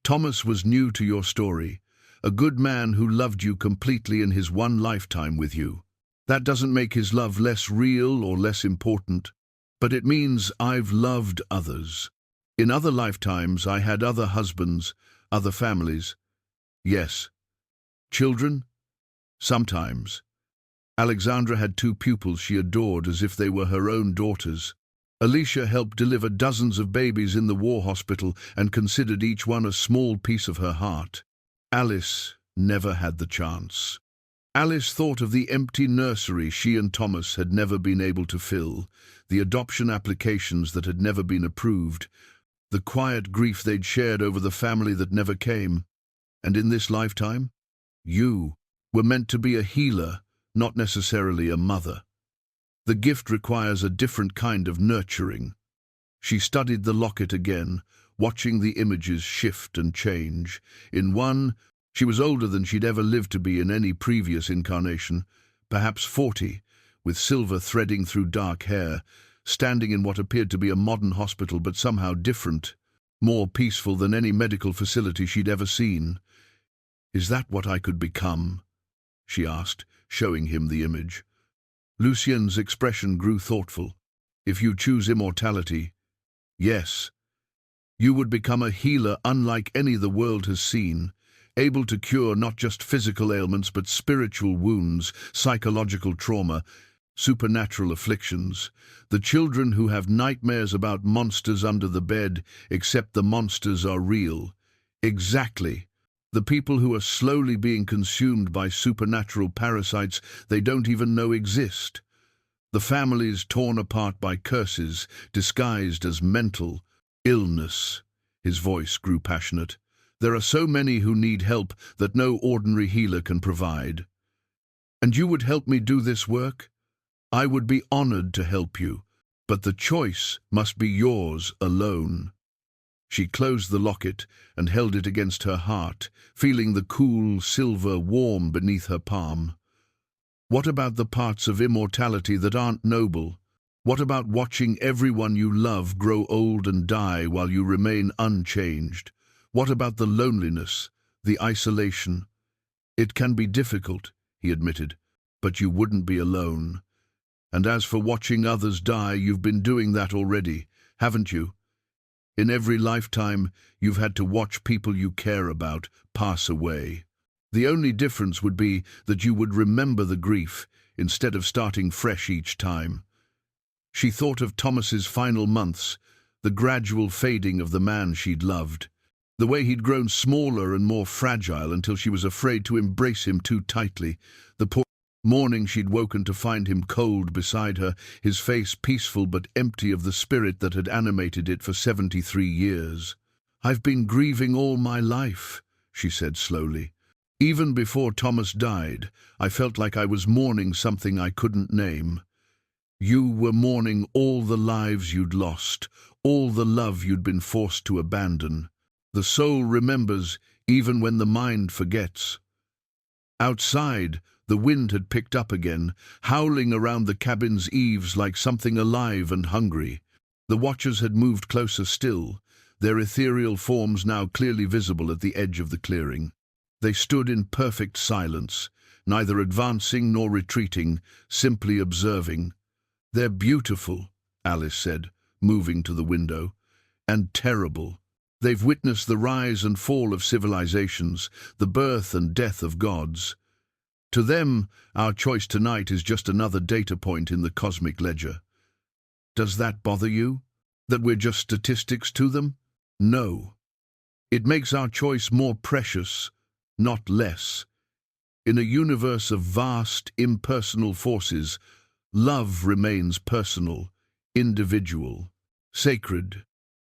"Thomas was new to your story, a good man who loved you completely in his one lifetime with you. That doesn't make his love less real or less important, but it means I've loved others. In other lifetimes, I had other husbands, other families. Yes. Children? Sometimes. Alexandra had 2 pupils she adored as if they were her own daughters. Alicia helped deliver dozens of babies in the war hospital and considered each one a small piece of her heart. Alice never had the chance. Alice thought of the empty nursery she and Thomas had never been able to fill, the adoption applications that had never been approved, the quiet grief they'd shared over the family that never came. And in this lifetime, you were meant to be a healer, not necessarily a mother. The gift requires a different kind of nurturing. She studied the locket again, watching the images shift and change. In one, she was older than she'd ever lived to be in any previous incarnation, perhaps 40, with silver threading through dark hair, standing in what appeared to be a modern hospital but somehow different, more peaceful than any medical facility she'd ever seen. "Is that what I could become?" she asked, showing him the image. Lucien's expression grew thoughtful. "If you choose immortality, yes. You would become a healer unlike any the world has seen, able to cure not just physical ailments but spiritual wounds, psychological trauma, supernatural afflictions. The children who have nightmares about monsters under the bed, except the monsters are real. Exactly. The people who are slowly being consumed by supernatural parasites they don't even know exist. The families torn apart by curses, disguised as mental illness." His voice grew passionate. "There are so many who need help that no ordinary healer can provide. And you would help me do this work? I would be honored to help you, but the choice must be yours alone." She closed the locket and held it against her heart, feeling the cool silver warm beneath her palm. "What about the parts of immortality that aren't noble? What about watching everyone you love grow old and die while you remain unchanged? What about the loneliness, the isolation?" "It can be difficult," he admitted, "but you wouldn't be alone. And as for watching others die, you've been doing that already, haven't you? In every lifetime, you've had to watch people you care about pass away. The only difference would be that you would remember the grief instead of starting fresh each time." She thought of Thomas's final months, the gradual fading of the man she'd loved. The way he'd grown smaller and more fragile until she was afraid to embrace him too tightly. The poor morning she'd woken to find him cold beside her, his face peaceful but empty of the spirit that had animated it for 73 years. "I've been grieving all my life," she said slowly. "Even before Thomas died, I felt like I was mourning something I couldn't name. You were mourning all the lives you'd lost, all the love you'd been forced to abandon. The soul remembers even when the mind forgets." Outside, the wind had picked up again, howling around the cabin's eaves like something alive and hungry. The watchers had moved closer still, their ethereal forms now clearly visible at the edge of the clearing. They stood in perfect silence, neither advancing nor retreating, simply observing. "They're beautiful," Alice said, moving to the window, "and terrible. They've witnessed the rise and fall of civilizations, the birth and death of gods. To them, our choice tonight is just another data point in the cosmic ledger. Does that bother you? That we're just statistics to them? No. It makes our choice more precious, not less. In a universe of vast, impersonal forces, love remains personal, individual, sacred."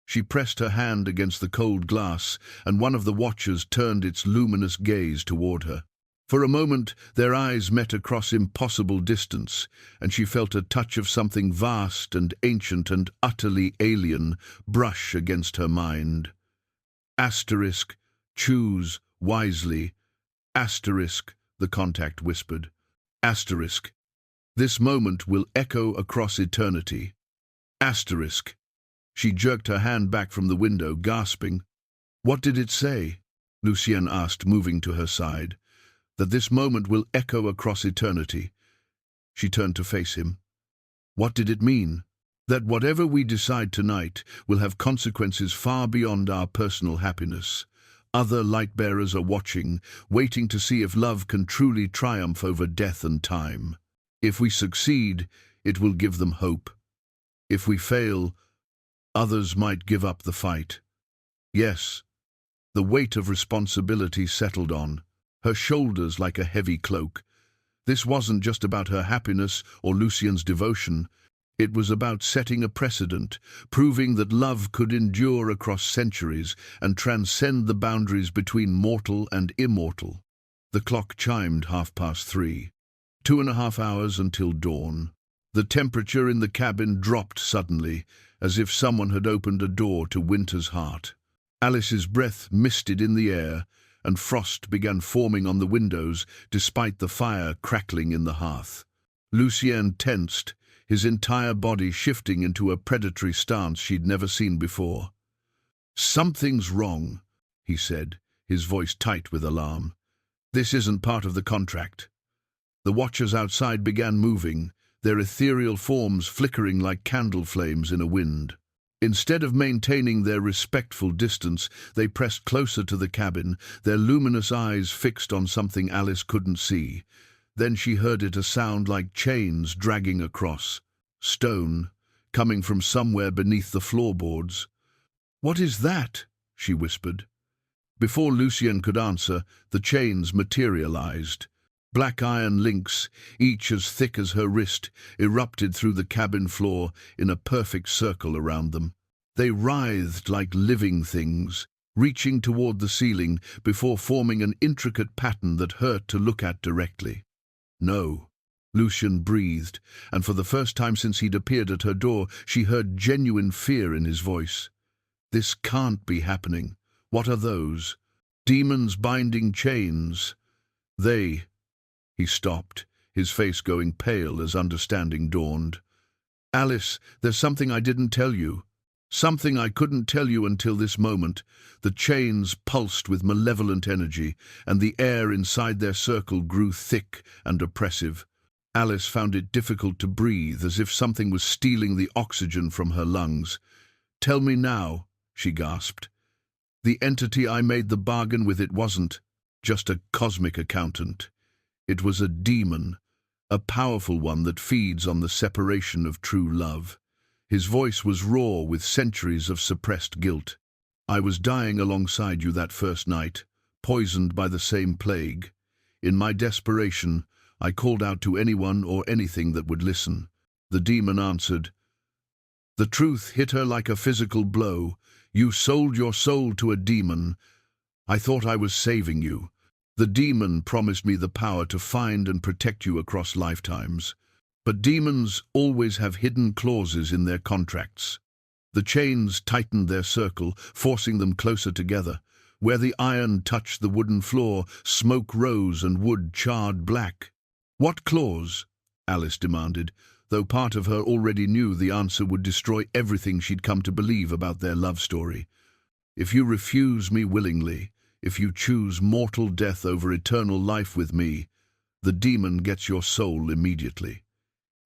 She pressed her hand against the cold glass, and one of the watchers turned its luminous gaze toward her. For a moment, their eyes met across impossible distance, and she felt a touch of something vast and ancient and utterly alien brush against her mind. "Asterisk, choose wisely. Asterisk," the contact whispered. "Asterisk. This moment will echo across eternity. Asterisk." She jerked her hand back from the window, gasping. "What did it say?" Lucienne asked, moving to her side. "That this moment will echo across eternity." She turned to face him. "What did it mean?" "That whatever we decide tonight will have consequences far beyond our personal happiness. Other light-bearers are watching, waiting to see if love can truly triumph over death and time. If we succeed, it will give them hope. If we fail, others might give up the fight." Yes, the weight of responsibility settled on her shoulders like a heavy cloak. This wasn't just about her happiness or Lucien's devotion. It was about setting a precedent, proving that love could endure across centuries and transcend the boundaries between mortal and immortal. The clock chimed 3:30. 2.5 hours until dawn. The temperature in the cabin dropped suddenly, as if someone had opened a door to winter's heart. Alice's breath misted in the air, and frost began forming on the windows despite the fire crackling in the hearth. Lucien tensed, his entire body shifting into a predatory stance she'd never seen before. "Something's wrong," he said, his voice tight with alarm. "This isn't part of the contract." The watchers outside began moving, their ethereal forms flickering like candle flames in a wind. Instead of maintaining their respectful distance, they pressed closer to the cabin, their luminous eyes fixed on something Alice couldn't see. Then she heard it, a sound like chains dragging across stone, coming from somewhere beneath the floorboards. "What is that?" she whispered. Before Lucien could answer, the chains materialized. Black iron links, each as thick as her wrist, erupted through the cabin floor in a perfect circle around them. They writhed like living things, reaching toward the ceiling before forming an intricate pattern that hurt to look at directly. "No," Lucien breathed, and for the first time since he'd appeared at her door, she heard genuine fear in his voice. "This can't be happening. What are those? Demons binding chains? They—" He stopped, his face going pale as understanding dawned. "Alice, there's something I didn't tell you. Something I couldn't tell you until this moment." The chains pulsed with malevolent energy, and the air inside their circle grew thick and oppressive. Alice found it difficult to breathe, as if something was stealing the oxygen from her lungs. "Tell me now," she gasped. "The entity I made the bargain with, it wasn't just a cosmic accountant. It was a demon, a powerful one that feeds on the separation of true love." His voice was raw with centuries of suppressed guilt. I was dying alongside you that first night, poisoned by the same plague. In my desperation, I called out to anyone or anything that would listen. The demon answered. The truth hit her like a physical blow. You sold your soul to a demon. I thought I was saving you. The demon promised me the power to find and protect you across lifetimes. But demons always have hidden clauses in their contracts. The chains tightened their circle, forcing them closer together. Where the iron touched the wooden floor, smoke rose and wood charred black. What clause? Alice demanded, though part of her already knew the answer would destroy everything she'd come to believe about their love story. If you refuse me willingly, if you choose mortal death over eternal life with me, the demon gets your soul immediately.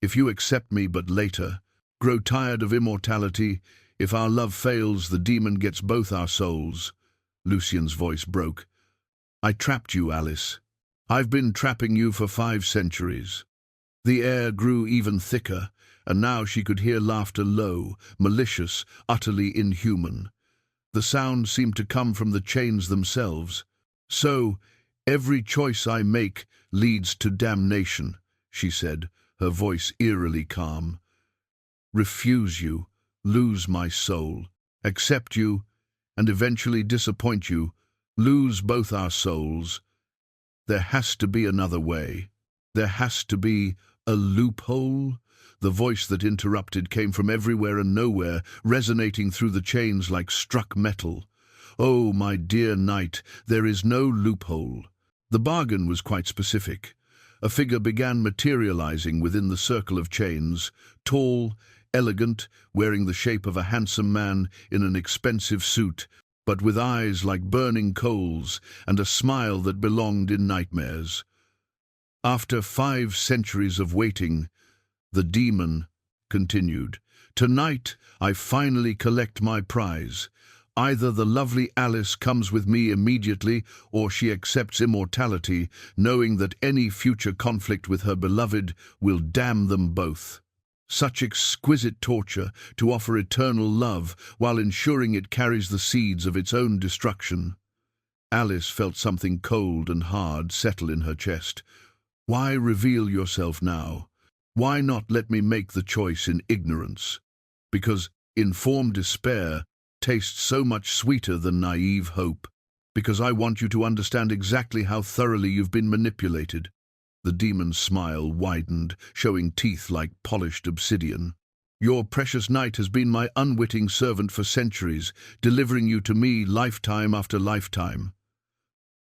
If you accept me but later, grow tired of immortality, if our love fails, the demon gets both our souls. Lucien's voice broke. I trapped you, Alice. I've been trapping you for 5 centuries. The air grew even thicker, and now she could hear laughter low, malicious, utterly inhuman. The sound seemed to come from the chains themselves. So, every choice I make leads to damnation, she said, her voice eerily calm. Refuse you, lose my soul. Accept you, and eventually disappoint you, lose both our souls. There has to be another way. There has to be a loophole. The voice that interrupted came from everywhere and nowhere, resonating through the chains like struck metal. Oh, my dear knight, there is no loophole. The bargain was quite specific. A figure began materializing within the circle of chains, tall, elegant, wearing the shape of a handsome man in an expensive suit, but with eyes like burning coals and a smile that belonged in nightmares. After 5 centuries of waiting, the demon continued, Tonight I finally collect my prize. Either the lovely Alice comes with me immediately, or she accepts immortality, knowing that any future conflict with her beloved will damn them both. Such exquisite torture to offer eternal love while ensuring it carries the seeds of its own destruction. Alice felt something cold and hard settle in her chest. Why reveal yourself now? Why not let me make the choice in ignorance? Because informed despair tastes so much sweeter than naive hope. Because I want you to understand exactly how thoroughly you've been manipulated. The demon's smile widened, showing teeth like polished obsidian. Your precious knight has been my unwitting servant for centuries, delivering you to me lifetime after lifetime.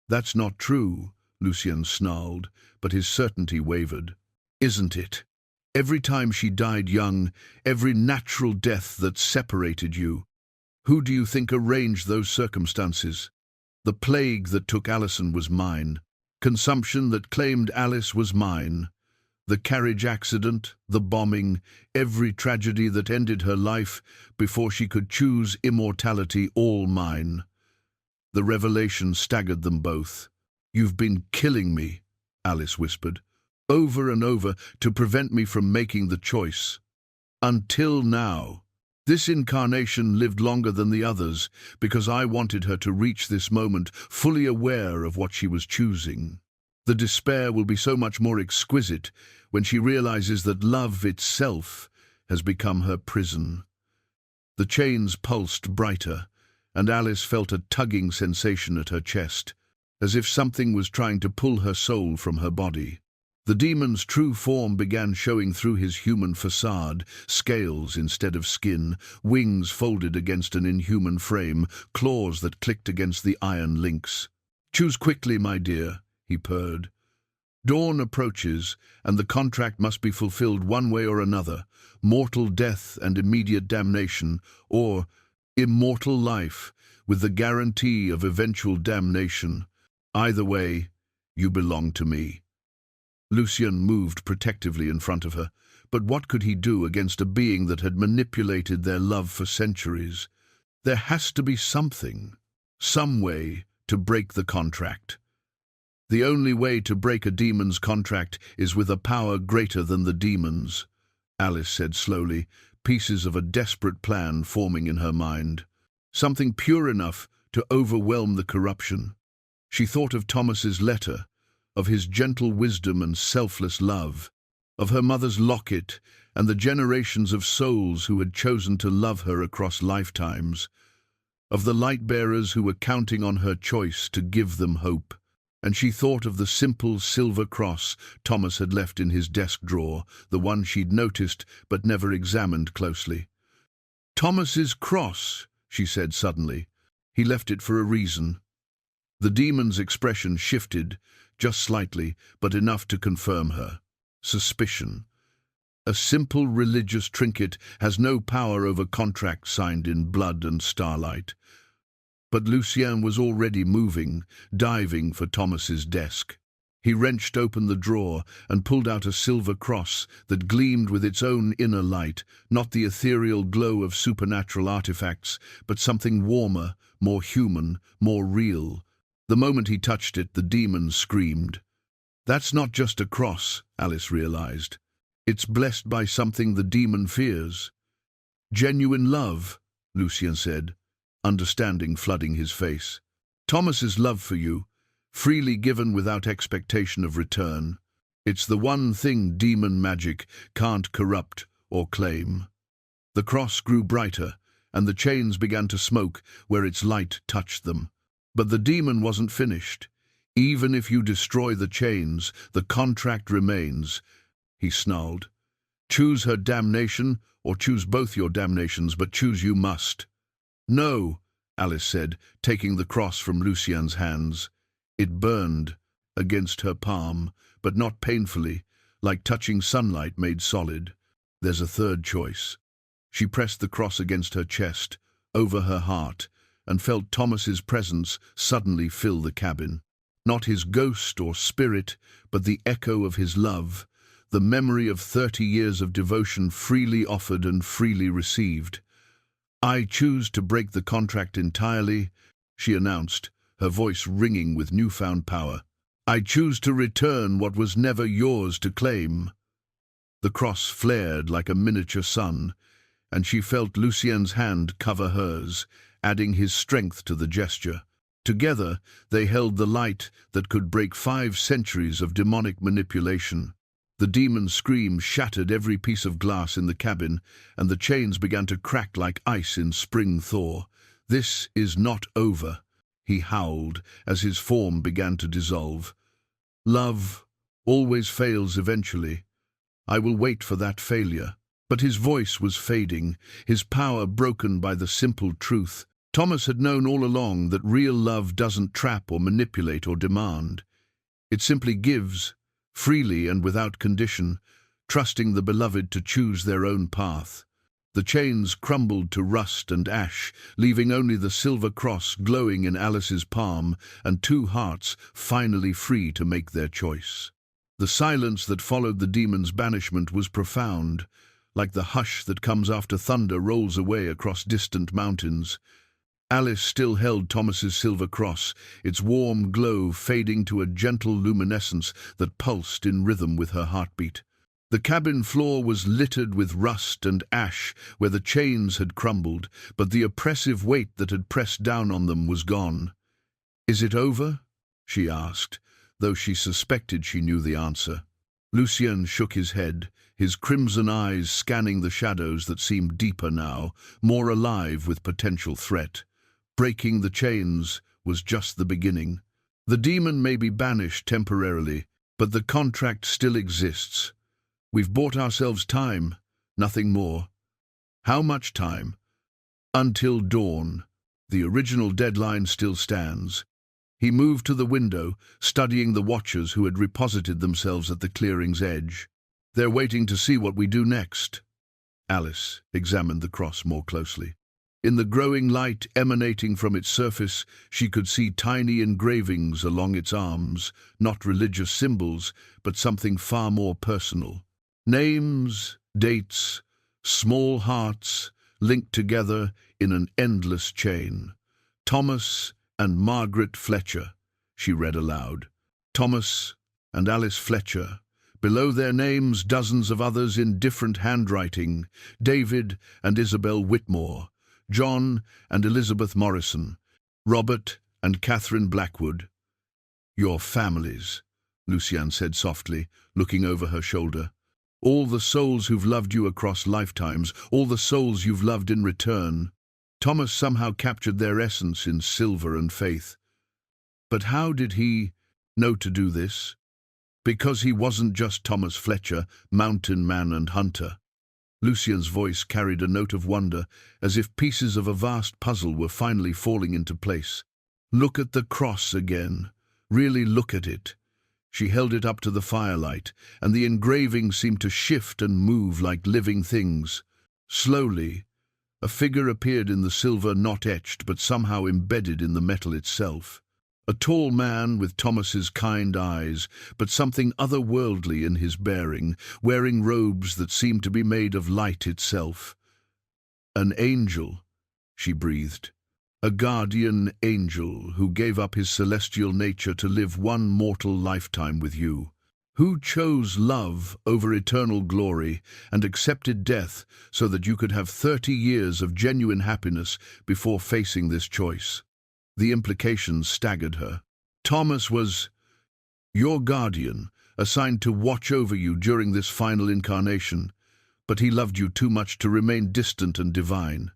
That's not true, Lucien snarled, but his certainty wavered. Isn't it? Every time she died young, every natural death that separated you. Who do you think arranged those circumstances? The plague that took Alison was mine. Consumption that claimed Alice was mine. The carriage accident, the bombing, every tragedy that ended her life before she could choose immortality, all mine. The revelation staggered them both. You've been killing me, Alice whispered, over and over to prevent me from making the choice. Until now. This incarnation lived longer than the others because I wanted her to reach this moment fully aware of what she was choosing. The despair will be so much more exquisite when she realizes that love itself has become her prison. The chains pulsed brighter, and Alice felt a tugging sensation at her chest, as if something was trying to pull her soul from her body. The demon's true form began showing through his human facade, scales instead of skin, wings folded against an inhuman frame, claws that clicked against the iron links. Choose quickly, my dear, he purred. Dawn approaches, and the contract must be fulfilled one way or another, mortal death and immediate damnation, or immortal life with the guarantee of eventual damnation. Either way, you belong to me. Lucien moved protectively in front of her, but what could he do against a being that had manipulated their love for centuries? There has to be something, some way to break the contract. The only way to break a demon's contract is with a power greater than the demon's, Alice said slowly, pieces of a desperate plan forming in her mind. something pure enough to overwhelm the corruption. She thought of Thomas's letter, of his gentle wisdom and selfless love, of her mother's locket and the generations of souls who had chosen to love her across lifetimes, of the light-bearers who were counting on her choice to give them hope. And she thought of the simple silver cross Thomas had left in his desk drawer, the one she'd noticed but never examined closely. "Thomas's cross," she said suddenly. "He left it for a reason." The demon's expression shifted, just slightly, but enough to confirm her. Suspicion. A simple religious trinket has no power over contracts signed in blood and starlight. But Lucien was already moving, diving for Thomas's desk. He wrenched open the drawer and pulled out a silver cross that gleamed with its own inner light, not the ethereal glow of supernatural artifacts, but something warmer, more human, more real. The moment he touched it, the demon screamed. "That's not just a cross," Alice realized. "It's blessed by something the demon fears." "Genuine love," Lucien said, understanding flooding his face. "Thomas's love for you, freely given without expectation of return. It's the one thing demon magic can't corrupt or claim." The cross grew brighter, and the chains began to smoke where its light touched them. But the demon wasn't finished. "Even if you destroy the chains, the contract remains," he snarled. "Choose her damnation, or choose both your damnations, but choose you must." "No," Alice said, taking the cross from Lucien's hands. It burned against her palm, but not painfully, like touching sunlight made solid. "There's a third choice." She pressed the cross against her chest, over her heart, and felt Thomas's presence suddenly fill the cabin. Not his ghost or spirit, but the echo of his love, the memory of 30 years of devotion freely offered and freely received. "I choose to break the contract entirely," she announced, her voice ringing with newfound power. "I choose to return what was never yours to claim." The cross flared like a miniature sun, and she felt Lucien's hand cover hers, adding his strength to the gesture. Together, they held the light that could break 5 centuries of demonic manipulation. The demon's scream shattered every piece of glass in the cabin, and the chains began to crack like ice in spring thaw. "This is not over," he howled as his form began to dissolve. "Love always fails eventually. I will wait for that failure." But his voice was fading, his power broken by the simple truth. Thomas had known all along that real love doesn't trap or manipulate or demand. It simply gives, freely and without condition, trusting the beloved to choose their own path. The chains crumbled to rust and ash, leaving only the silver cross glowing in Alice's palm and 2 hearts finally free to make their choice. The silence that followed the demon's banishment was profound, like the hush that comes after thunder rolls away across distant mountains. Alice still held Thomas's silver cross, its warm glow fading to a gentle luminescence that pulsed in rhythm with her heartbeat. The cabin floor was littered with rust and ash where the chains had crumbled, but the oppressive weight that had pressed down on them was gone. "Is it over?" she asked, though she suspected she knew the answer. Lucien shook his head, his crimson eyes scanning the shadows that seemed deeper now, more alive with potential threat. Breaking the chains was just the beginning. The demon may be banished temporarily, but the contract still exists. We've bought ourselves time, nothing more. How much time? Until dawn. The original deadline still stands. He moved to the window, studying the watchers who had reposited themselves at the clearing's edge. "They're waiting to see what we do next." Alice examined the cross more closely. In the growing light emanating from its surface, she could see tiny engravings along its arms, not religious symbols, but something far more personal. Names, dates, small hearts, linked together in an endless chain. "Thomas and Margaret Fletcher," she read aloud. "Thomas and Alice Fletcher. Below their names, dozens of others in different handwriting. David and Isabel Whitmore. John and Elizabeth Morrison, Robert and Catherine Blackwood. Your families, Lucienne said softly, looking over her shoulder. All the souls who've loved you across lifetimes, all the souls you've loved in return. Thomas somehow captured their essence in silver and faith. But how did he know to do this? Because he wasn't just Thomas Fletcher, mountain man and hunter. Lucien's voice carried a note of wonder, as if pieces of a vast puzzle were finally falling into place. Look at the cross again. Really look at it. She held it up to the firelight, and the engraving seemed to shift and move like living things. Slowly, a figure appeared in the silver, not etched, but somehow embedded in the metal itself. A tall man with Thomas's kind eyes, but something otherworldly in his bearing, wearing robes that seemed to be made of light itself. An angel, she breathed. A guardian angel who gave up his celestial nature to live one mortal lifetime with you. Who chose love over eternal glory and accepted death so that you could have 30 years of genuine happiness before facing this choice. The implications staggered her. Thomas was your guardian, assigned to watch over you during this final incarnation, but he loved you too much to remain distant and divine.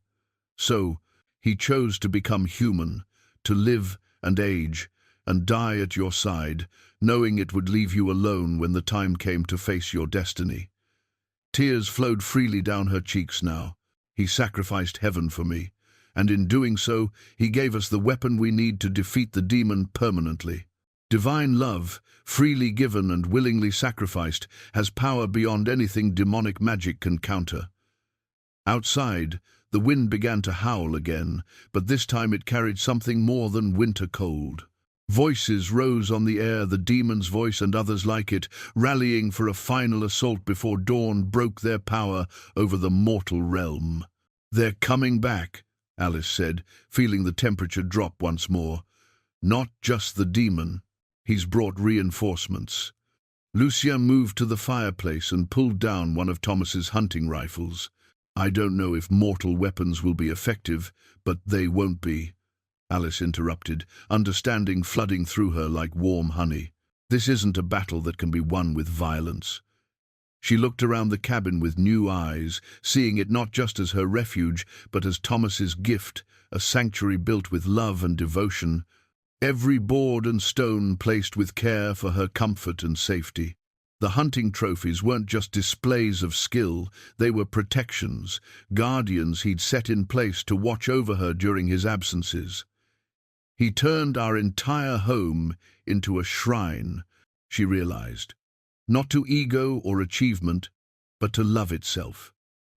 So, he chose to become human, to live and age, and die at your side, knowing it would leave you alone when the time came to face your destiny. Tears flowed freely down her cheeks now. He sacrificed heaven for me, and in doing so, he gave us the weapon we need to defeat the demon permanently. Divine love, freely given and willingly sacrificed, has power beyond anything demonic magic can counter. Outside, the wind began to howl again, but this time it carried something more than winter cold. Voices rose on the air, the demon's voice and others like it, rallying for a final assault before dawn broke their power over the mortal realm. They're coming back, Alice said, feeling the temperature drop once more. Not just the demon. He's brought reinforcements. Lucien moved to the fireplace and pulled down one of Thomas's hunting rifles. I don't know if mortal weapons will be effective, but they won't be, Alice interrupted, understanding flooding through her like warm honey. This isn't a battle that can be won with violence. She looked around the cabin with new eyes, seeing it not just as her refuge, but as Thomas's gift, a sanctuary built with love and devotion, every board and stone placed with care for her comfort and safety. The hunting trophies weren't just displays of skill, they were protections, guardians he'd set in place to watch over her during his absences. He turned our entire home into a shrine, she realized. Not to ego or achievement, but to love itself.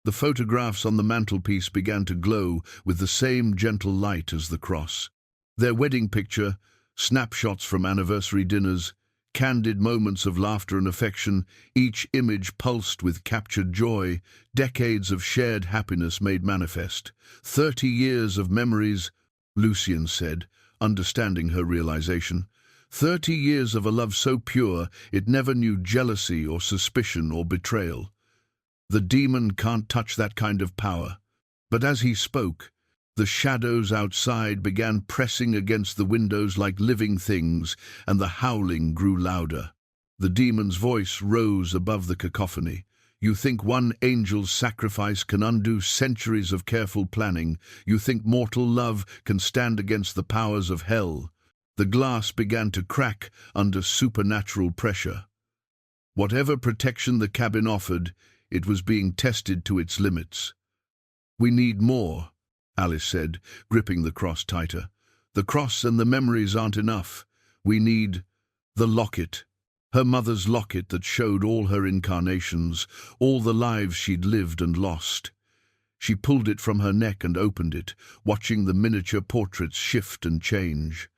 The photographs on the mantelpiece began to glow with the same gentle light as the cross. Their wedding picture, snapshots from anniversary dinners, candid moments of laughter and affection, each image pulsed with captured joy, decades of shared happiness made manifest. 30 years of memories, Lucien said, understanding her realization. 30 years of a love so pure it never knew jealousy or suspicion or betrayal. The demon can't touch that kind of power. But as he spoke, the shadows outside began pressing against the windows like living things, and the howling grew louder. The demon's voice rose above the cacophony. You think one angel's sacrifice can undo centuries of careful planning. You think mortal love can stand against the powers of hell. The glass began to crack under supernatural pressure. Whatever protection the cabin offered, it was being tested to its limits. We need more, Alice said, gripping the cross tighter. The cross and the memories aren't enough. We need the locket. Her mother's locket that showed all her incarnations, all the lives she'd lived and lost. She pulled it from her neck and opened it, watching the miniature portraits shift and change.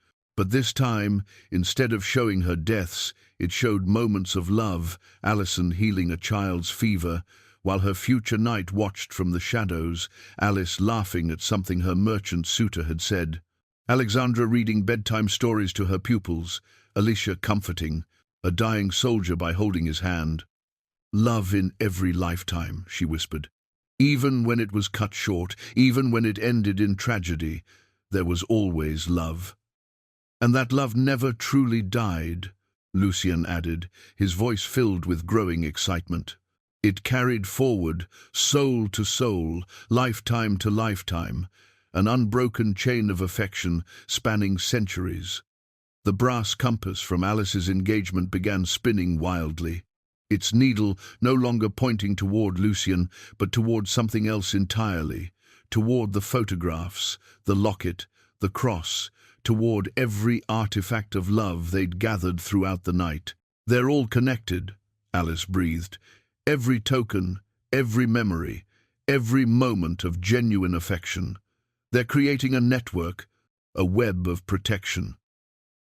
But this time, instead of showing her deaths, it showed moments of love, Alison healing a child's fever, while her future knight watched from the shadows, Alice laughing at something her merchant suitor had said, Alexandra reading bedtime stories to her pupils, Alicia comforting a dying soldier by holding his hand. Love in every lifetime, she whispered. Even when it was cut short, even when it ended in tragedy, there was always love. And that love never truly died, Lucien added, his voice filled with growing excitement. It carried forward, soul to soul, lifetime to lifetime, an unbroken chain of affection spanning centuries. The brass compass from Alice's engagement began spinning wildly, its needle no longer pointing toward Lucien, but toward something else entirely, toward the photographs, the locket, the cross, toward every artifact of love they'd gathered throughout the night. "They're all connected," Alice breathed. "Every token, every memory, every moment of genuine affection. They're creating a network, a web of protection."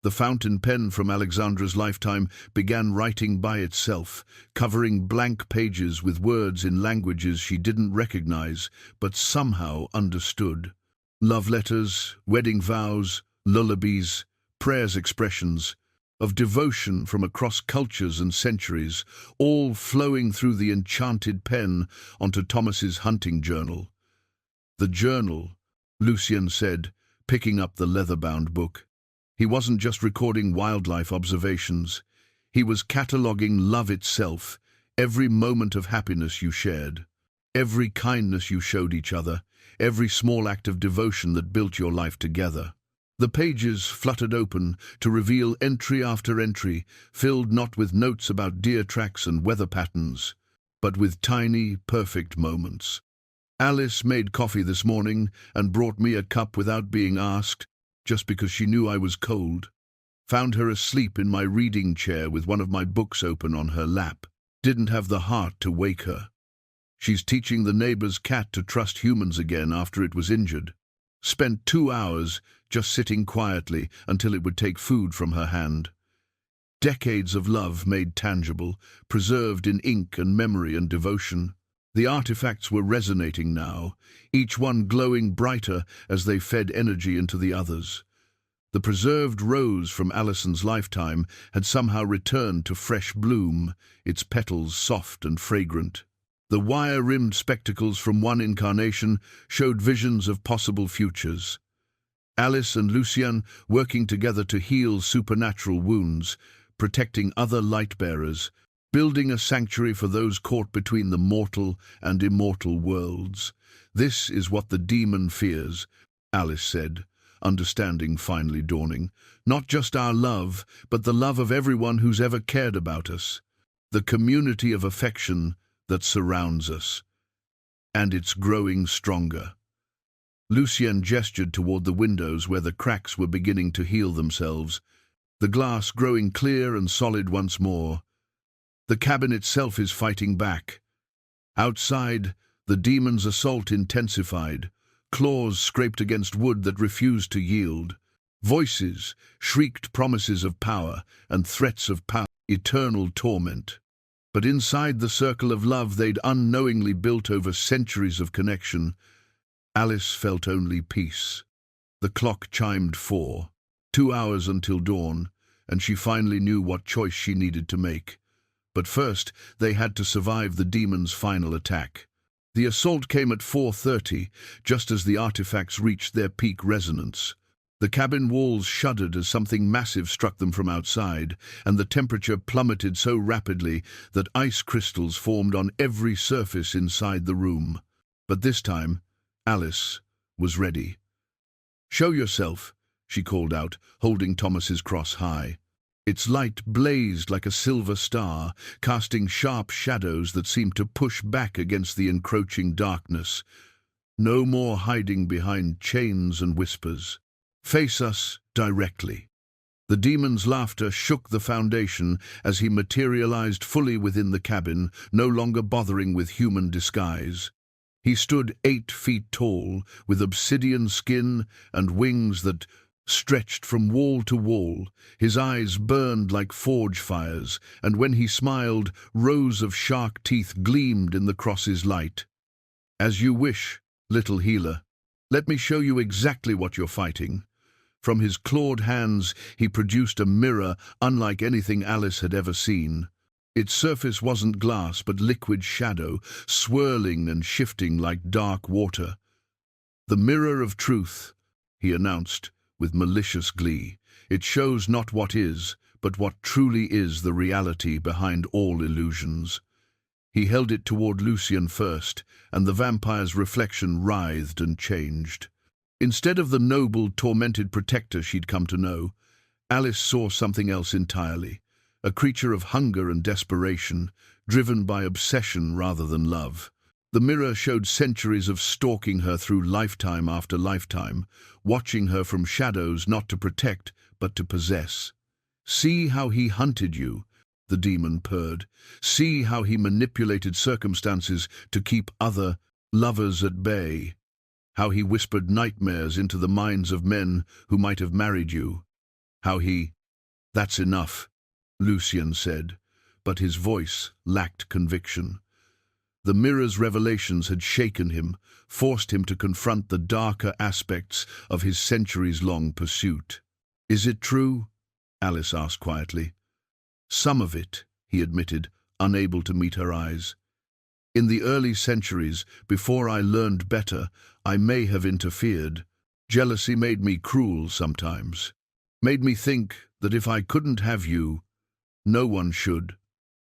The fountain pen from Alexandra's lifetime began writing by itself, covering blank pages with words in languages she didn't recognize, but somehow understood. Love letters, wedding vows, lullabies, prayers, expressions of devotion from across cultures and centuries, all flowing through the enchanted pen onto Thomas's hunting journal. "The journal," Lucien said, picking up the leather-bound book. He wasn't just recording wildlife observations. He was cataloguing love itself, every moment of happiness you shared, every kindness you showed each other, every small act of devotion that built your life together. The pages fluttered open to reveal entry after entry, filled not with notes about deer tracks and weather patterns, but with tiny, perfect moments. "Alice made coffee this morning and brought me a cup without being asked, just because she knew I was cold. Found her asleep in my reading chair with one of my books open on her lap. Didn't have the heart to wake her. She's teaching the neighbor's cat to trust humans again after it was injured. Spent 2 hours just sitting quietly until it would take food from her hand. Decades of love made tangible, preserved in ink and memory and devotion. The artifacts were resonating now, each one glowing brighter as they fed energy into the others. The preserved rose from Alison's lifetime had somehow returned to fresh bloom, its petals soft and fragrant. The wire-rimmed spectacles from one incarnation showed visions of possible futures. Alice and Lucien working together to heal supernatural wounds, protecting other light-bearers, building a sanctuary for those caught between the mortal and immortal worlds. "This is what the demon fears," Alice said, understanding finally dawning. "Not just our love, but the love of everyone who's ever cared about us. The community of affection that surrounds us. And it's growing stronger." Lucien gestured toward the windows where the cracks were beginning to heal themselves, the glass growing clear and solid once more. "The cabin itself is fighting back. Outside, the demon's assault intensified. Claws scraped against wood that refused to yield. Voices shrieked promises of power and threats of power, eternal torment. But inside the circle of love they'd unknowingly built over centuries of connection, Alice felt only peace. The clock chimed 4, 2 hours until dawn, and she finally knew what choice she needed to make. But first, they had to survive the demon's final attack. The assault came at 4:30, just as the artifacts reached their peak resonance. The cabin walls shuddered as something massive struck them from outside, and the temperature plummeted so rapidly that ice crystals formed on every surface inside the room. But this time, Alice was ready. "Show yourself," she called out, holding Thomas's cross high. Its light blazed like a silver star, casting sharp shadows that seemed to push back against the encroaching darkness. No more hiding behind chains and whispers. "Face us directly." The demon's laughter shook the foundation as he materialized fully within the cabin, no longer bothering with human disguise. He stood 8 feet tall, with obsidian skin and wings that stretched from wall to wall. His eyes burned like forge fires, and when he smiled, rows of shark teeth gleamed in the cross's light. "As you wish, little healer. Let me show you exactly what you're fighting." From his clawed hands he produced a mirror unlike anything Alice had ever seen. Its surface wasn't glass, but liquid shadow, swirling and shifting like dark water. "The mirror of truth," he announced with malicious glee. "It shows not what is, but what truly is the reality behind all illusions." He held it toward Lucien first, and the vampire's reflection writhed and changed. Instead of the noble, tormented protector she'd come to know, Alice saw something else entirely, a creature of hunger and desperation, driven by obsession rather than love. The mirror showed centuries of stalking her through lifetime after lifetime, watching her from shadows not to protect, but to possess. "See how he hunted you," the demon purred. "See how he manipulated circumstances to keep other lovers at bay. How he whispered nightmares into the minds of men who might have married you. How he—" "That's enough," Lucien said, but his voice lacked conviction. The mirror's revelations had shaken him, forced him to confront the darker aspects of his centuries-long pursuit. "Is it true?" Alice asked quietly. "Some of it," he admitted, unable to meet her eyes. "In the early centuries, before I learned better, I may have interfered. Jealousy made me cruel sometimes. Made me think that if I couldn't have you, no one should."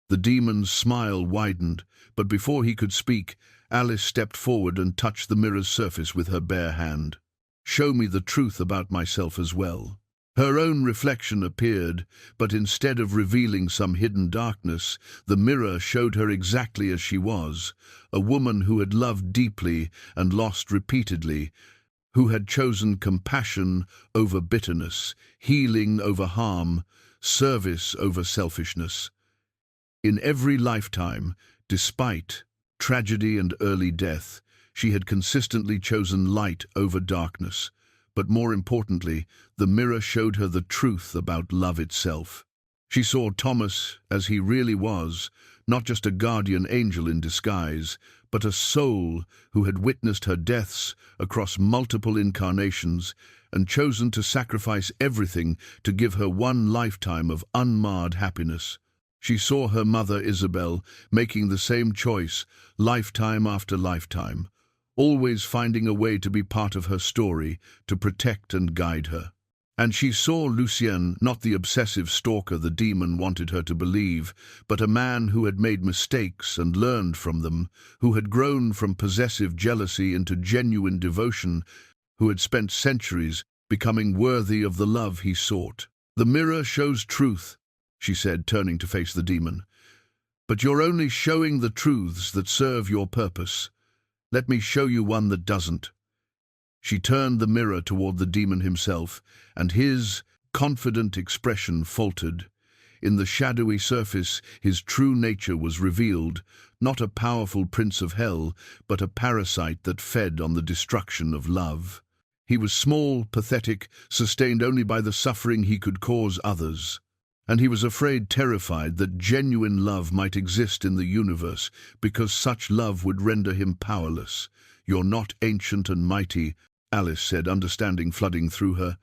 The demon's smile widened, but before he could speak, Alice stepped forward and touched the mirror's surface with her bare hand. "Show me the truth about myself as well." Her own reflection appeared, but instead of revealing some hidden darkness, the mirror showed her exactly as she was, a woman who had loved deeply and lost repeatedly, who had chosen compassion over bitterness, healing over harm, service over selfishness. In every lifetime, despite tragedy and early death, she had consistently chosen light over darkness. But more importantly, the mirror showed her the truth about love itself. She saw Thomas as he really was, not just a guardian angel in disguise, but a soul who had witnessed her deaths across multiple incarnations and chosen to sacrifice everything to give her one lifetime of unmarred happiness. She saw her mother Isabel making the same choice, lifetime after lifetime, always finding a way to be part of her story, to protect and guide her. And she saw Lucien, not the obsessive stalker the demon wanted her to believe, but a man who had made mistakes and learned from them, who had grown from possessive jealousy into genuine devotion, who had spent centuries becoming worthy of the love he sought. "The mirror shows truth," she said, turning to face the demon. "But you're only showing the truths that serve your purpose. Let me show you one that doesn't." She turned the mirror toward the demon himself, and his confident expression faltered. In the shadowy surface, his true nature was revealed, not a powerful prince of hell, but a parasite that fed on the destruction of love. He was small, pathetic, sustained only by the suffering he could cause others. And he was afraid, terrified, that genuine love might exist in the universe, because such love would render him powerless. "You're not ancient and mighty," Alice said, understanding flooding through her.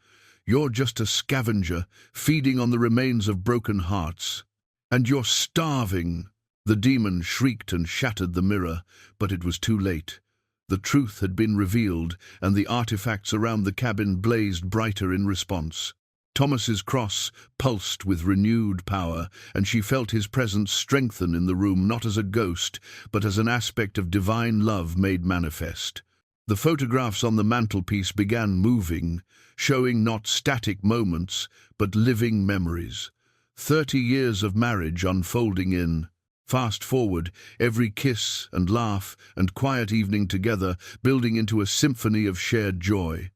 "You're just a scavenger, feeding on the remains of broken hearts. And you're starving." The demon shrieked and shattered the mirror, but it was too late. The truth had been revealed, and the artifacts around the cabin blazed brighter in response. Thomas's cross pulsed with renewed power, and she felt his presence strengthen in the room, not as a ghost, but as an aspect of divine love made manifest. The photographs on the mantelpiece began moving, showing not static moments, but living memories. 30 years of marriage unfolding in. Fast forward, every kiss and laugh and quiet evening together, building into a symphony of shared joy.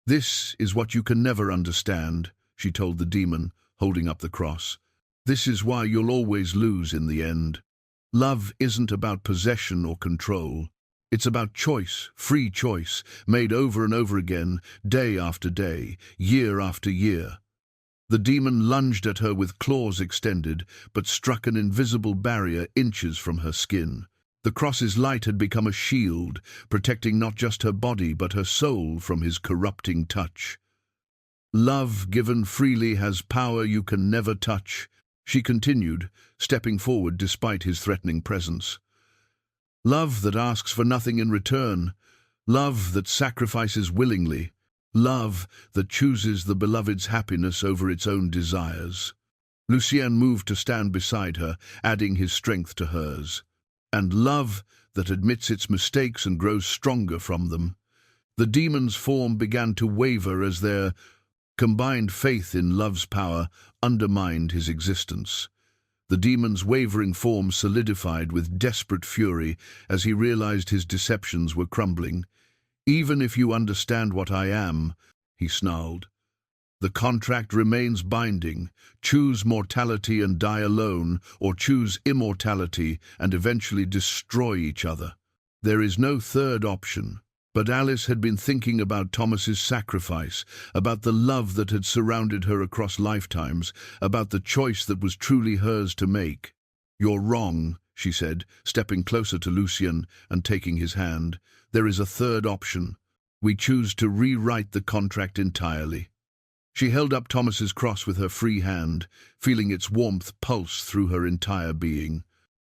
"This is what you can never understand," she told the demon, holding up the cross. "This is why you'll always lose in the end. Love isn't about possession or control. It's about choice, free choice, made over and over again, day after day, year after year." The demon lunged at her with claws extended, but struck an invisible barrier inches from her skin. The cross's light had become a shield, protecting not just her body but her soul from his corrupting touch. "Love given freely has power you can never touch," She continued, stepping forward despite his threatening presence. Love that asks for nothing in return, love that sacrifices willingly, love that chooses the beloved's happiness over its own desires. Lucien moved to stand beside her, adding his strength to hers. And love that admits its mistakes and grows stronger from them. The demon's form began to waver as their combined faith in love's power undermined his existence. The demon's wavering form solidified with desperate fury as he realized his deceptions were crumbling. "Even if you understand what I am," he snarled, "the contract remains binding. Choose mortality and die alone, or choose immortality and eventually destroy each other. There is no third option." But Alice had been thinking about Thomas's sacrifice, about the love that had surrounded her across lifetimes, about the choice that was truly hers to make. "You're wrong," she said, stepping closer to Lucien and taking his hand. "There is a third option. We choose to rewrite the contract entirely." She held up Thomas's cross with her free hand, feeling its warmth pulse through her entire being.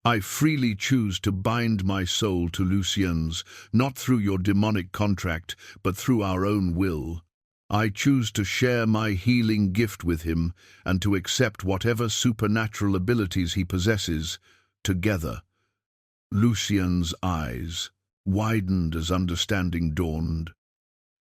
"I freely choose to bind my soul to Lucien's, not through your demonic contract, but through our own will. I choose to share my healing gift with him and to accept whatever supernatural abilities he possesses, together." Lucien's eyes widened as understanding dawned.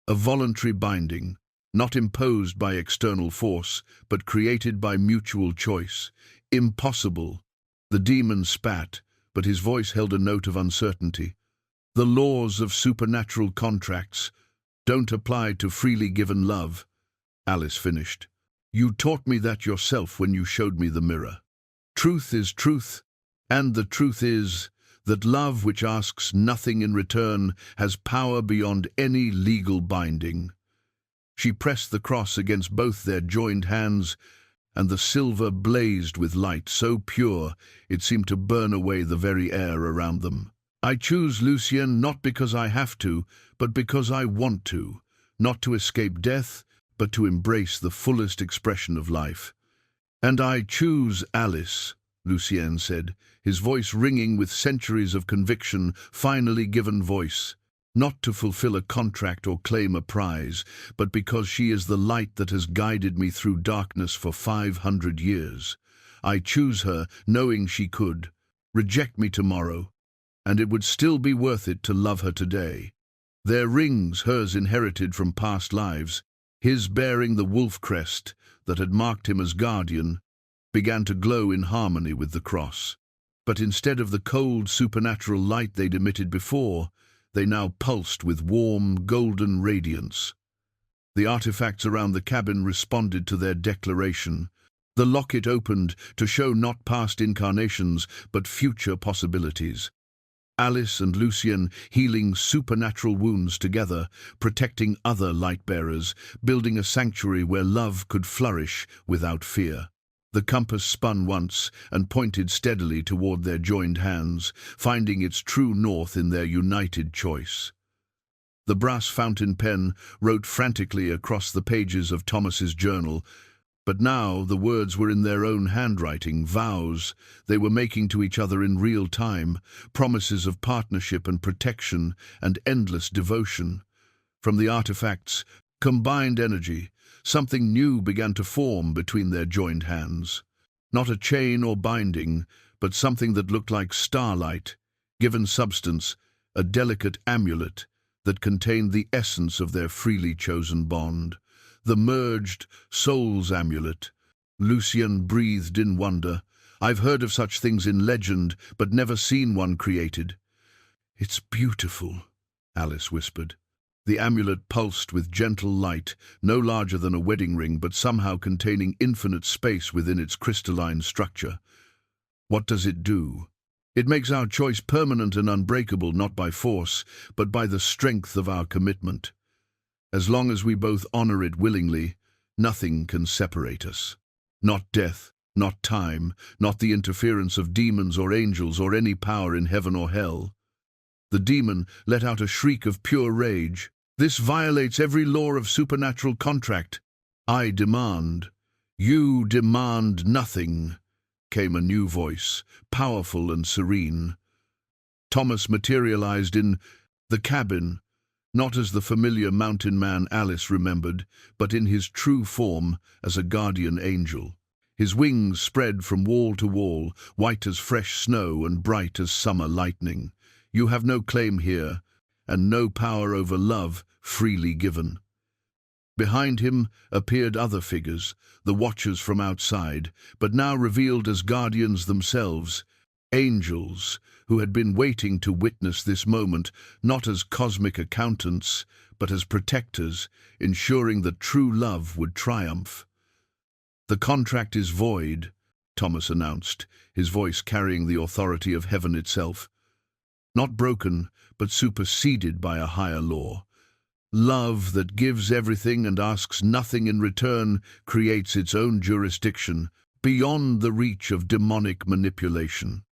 A voluntary binding, not imposed by external force, but created by mutual choice. Impossible. The demon spat, but his voice held a note of uncertainty. "The laws of supernatural contracts don't apply to freely given love," Alice finished. "You taught me that yourself when you showed me the mirror. Truth is truth, and the truth is that love which asks nothing in return has power beyond any legal binding." She pressed the cross against both their joined hands, and the silver blazed with light so pure it seemed to burn away the very air around them. "I choose Lucien not because I have to, but because I want to, not to escape death, but to embrace the fullest expression of life." "And I choose Alice," Lucien said, his voice ringing with centuries of conviction finally given voice. "Not to fulfill a contract or claim a prize, but because she is the light that has guided me through darkness for 500 years. I choose her, knowing she could reject me tomorrow, and it would still be worth it to love her today." Their rings, hers inherited from past lives, his bearing the wolf crest that had marked him as guardian, began to glow in harmony with the cross. But instead of the cold, supernatural light they'd emitted before, they now pulsed with warm, golden radiance. The artifacts around the cabin responded to their declaration. The locket opened to show not past incarnations, but future possibilities. Alice and Lucien healing supernatural wounds together, protecting other light-bearers, building a sanctuary where love could flourish without fear. The compass spun once and pointed steadily toward their joined hands, finding its true north in their united choice. The brass fountain pen wrote frantically across the pages of Thomas's journal, but now the words were in their own handwriting, vows they were making to each other in real time, promises of partnership and protection and endless devotion. From the artifacts, combined energy, something new began to form between their joined hands. Not a chain or binding, but something that looked like starlight, given substance, a delicate amulet that contained the essence of their freely chosen bond. The merged soul's amulet. Lucien breathed in wonder. "I've heard of such things in legend, but never seen one created." "It's beautiful," Alice whispered. The amulet pulsed with gentle light, no larger than a wedding ring, but somehow containing infinite space within its crystalline structure. "What does it do?" "It makes our choice permanent and unbreakable, not by force, but by the strength of our commitment. As long as we both honor it willingly, nothing can separate us. Not death, not time, not the interference of demons or angels or any power in heaven or hell." The demon let out a shriek of pure rage. "This violates every law of supernatural contract. I demand." "You demand nothing," came a new voice, powerful and serene. Thomas materialized in the cabin, not as the familiar mountain man Alice remembered, but in his true form as a guardian angel. His wings spread from wall to wall, white as fresh snow and bright as summer lightning. You have no claim here, and no power over love freely given. Behind him appeared other figures, the watchers from outside, but now revealed as guardians themselves, angels who had been waiting to witness this moment, not as cosmic accountants, but as protectors, ensuring that true love would triumph. "The contract is void," Thomas announced, his voice carrying the authority of heaven itself. "Not broken, but superseded by a higher law. Love that gives everything and asks nothing in return creates its own jurisdiction, beyond the reach of demonic manipulation."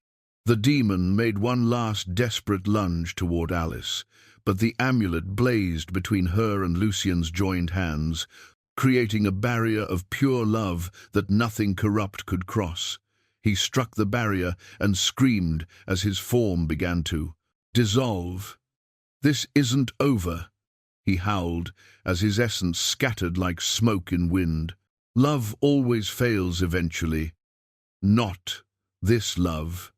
The demon made one last desperate lunge toward Alice, but the amulet blazed between her and Lucien's joined hands, creating a barrier of pure love that nothing corrupt could cross. He struck the barrier and screamed as his form began to dissolve. "This isn't over," he howled as his essence scattered like smoke in wind. "Love always fails eventually." "Not this love,"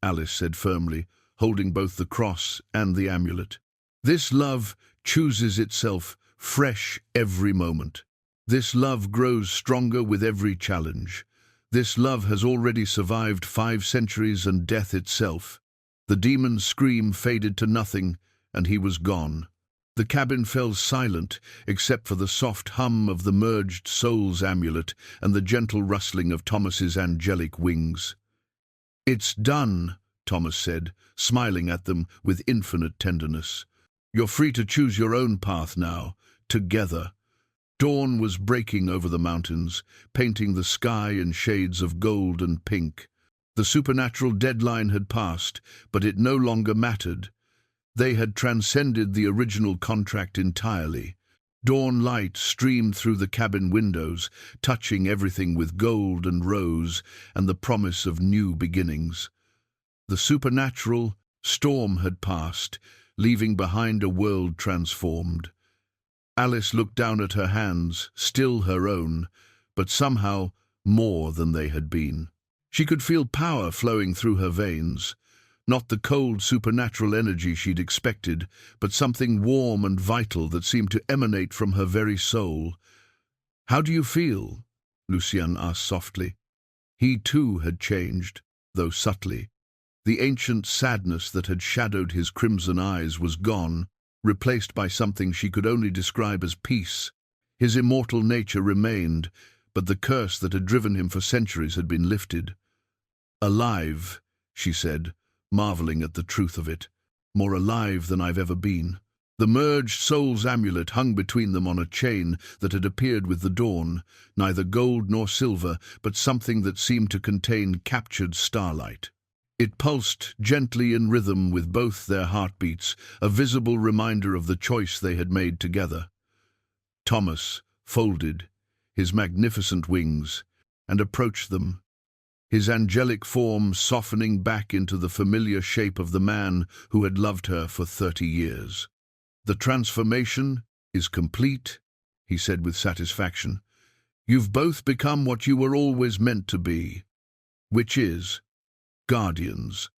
Alice said firmly, holding both the cross and the amulet. "This love chooses itself, fresh every moment. This love grows stronger with every challenge. This love has already survived 5 centuries and death itself." The demon's scream faded to nothing, and he was gone. The cabin fell silent, except for the soft hum of the merged soul's amulet and the gentle rustling of Thomas's angelic wings. "It's done," Thomas said, smiling at them with infinite tenderness. "You're free to choose your own path now, together." Dawn was breaking over the mountains, painting the sky in shades of gold and pink. The supernatural deadline had passed, but it no longer mattered. They had transcended the original contract entirely. Dawn light streamed through the cabin windows, touching everything with gold and rose and the promise of new beginnings. The supernatural storm had passed, leaving behind a world transformed. Alice looked down at her hands, still her own, but somehow more than they had been. She could feel power flowing through her veins. Not the cold supernatural energy she'd expected, but something warm and vital that seemed to emanate from her very soul. "How do you feel?" Lucien asked softly. He too had changed, though subtly. The ancient sadness that had shadowed his crimson eyes was gone, replaced by something she could only describe as peace. His immortal nature remained, but the curse that had driven him for centuries had been lifted. "Alive," she said, marveling at the truth of it. "More alive than I've ever been." The merged soul's amulet hung between them on a chain that had appeared with the dawn, neither gold nor silver, but something that seemed to contain captured starlight. It pulsed gently in rhythm with both their heartbeats, a visible reminder of the choice they had made together. Thomas folded his magnificent wings and approached them, his angelic form softening back into the familiar shape of the man who had loved her for 30 years. "The transformation is complete," he said with satisfaction. "You've both become what you were always meant to be, which is guardians,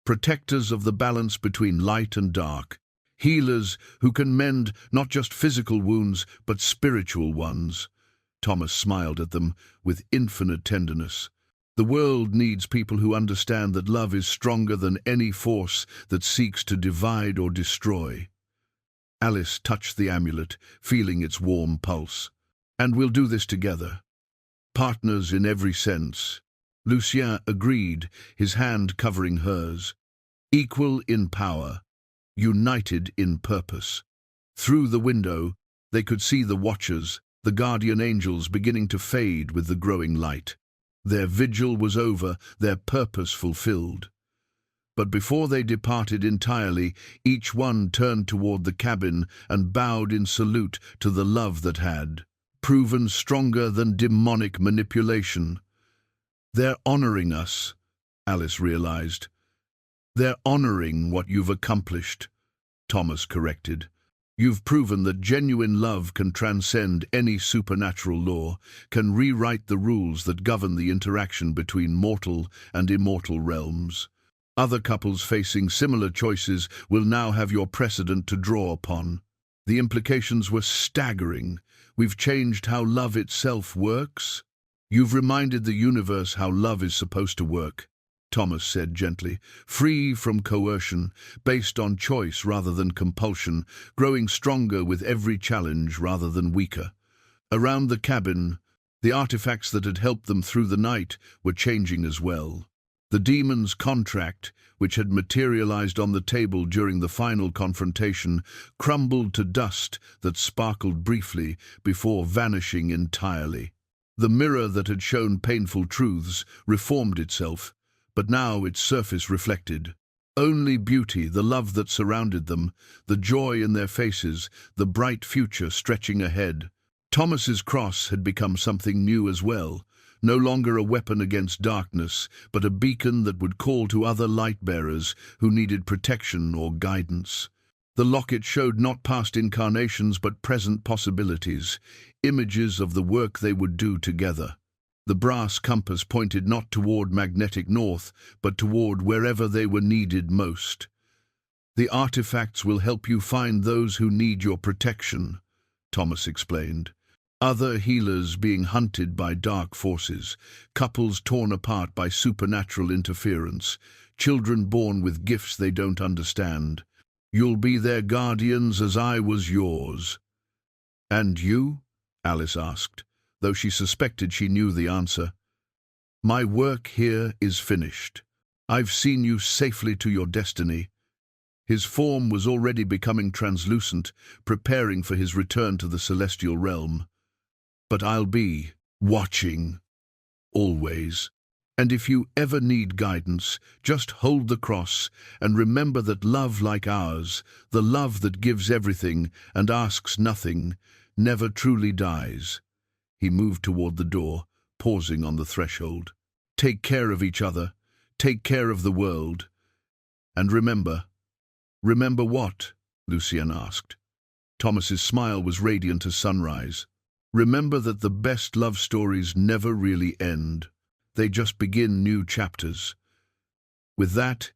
protectors of the balance between light and dark, healers who can mend not just physical wounds, but spiritual ones." Thomas smiled at them with infinite tenderness. "The world needs people who understand that love is stronger than any force that seeks to divide or destroy." Alice touched the amulet, feeling its warm pulse. "And we'll do this together. Partners in every sense." Lucien agreed, his hand covering hers. "Equal in power, united in purpose." Through the window, they could see the watchers, the guardian angels, beginning to fade with the growing light. Their vigil was over, their purpose fulfilled. But before they departed entirely, each one turned toward the cabin and bowed in salute to the love that had proven stronger than demonic manipulation. They're honoring us, Alice realized. They're honoring what you've accomplished, Thomas corrected. You've proven that genuine love can transcend any supernatural law, can rewrite the rules that govern the interaction between mortal and immortal realms. Other couples facing similar choices will now have your precedent to draw upon. The implications were staggering. We've changed how love itself works. You've reminded the universe how love is supposed to work, Thomas said gently, free from coercion, based on choice rather than compulsion, growing stronger with every challenge rather than weaker. Around the cabin, the artifacts that had helped them through the night were changing as well. The demon's contract, which had materialized on the table during the final confrontation, crumbled to dust that sparkled briefly before vanishing entirely. The mirror that had shown painful truths reformed itself, but now its surface reflected only beauty, the love that surrounded them, the joy in their faces, the bright future stretching ahead. Thomas's cross had become something new as well, no longer a weapon against darkness, but a beacon that would call to other light-bearers who needed protection or guidance. The locket showed not past incarnations but present possibilities, images of the work they would do together. The brass compass pointed not toward magnetic north, but toward wherever they were needed most. The artifacts will help you find those who need your protection, Thomas explained. Other healers being hunted by dark forces, couples torn apart by supernatural interference, children born with gifts they don't understand. You'll be their guardians as I was yours. And you? Alice asked, though she suspected she knew the answer. My work here is finished. I've seen you safely to your destiny. His form was already becoming translucent, preparing for his return to the celestial realm. But I'll be watching, always. And if you ever need guidance, just hold the cross and remember that love like ours, the love that gives everything and asks nothing, never truly dies. He moved toward the door, pausing on the threshold. Take care of each other, take care of the world. And remember. Remember what? Lucien asked. Thomas's smile was radiant as sunrise. Remember that the best love stories never really end. They just begin new chapters. With that,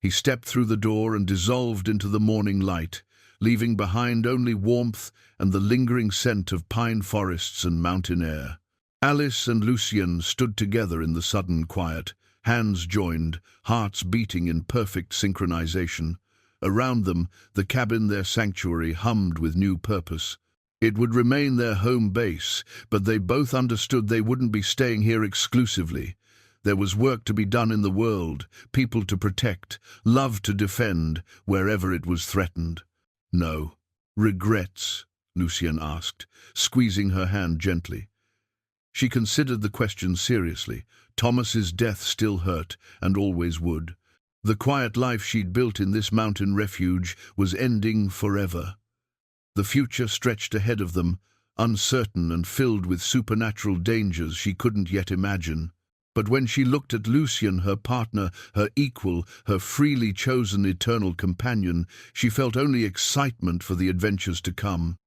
he stepped through the door and dissolved into the morning light, leaving behind only warmth and the lingering scent of pine forests and mountain air. Alice and Lucien stood together in the sudden quiet, hands joined, hearts beating in perfect synchronization. Around them, the cabin, their sanctuary, hummed with new purpose. It would remain their home base, but they both understood they wouldn't be staying here exclusively. There was work to be done in the world, people to protect, love to defend, wherever it was threatened. No. Regrets? Lucien asked, squeezing her hand gently. She considered the question seriously. Thomas's death still hurt, and always would. The quiet life she'd built in this mountain refuge was ending forever. The future stretched ahead of them, uncertain and filled with supernatural dangers she couldn't yet imagine. But when she looked at Lucien, her partner, her equal, her freely chosen eternal companion, she felt only excitement for the adventures to come.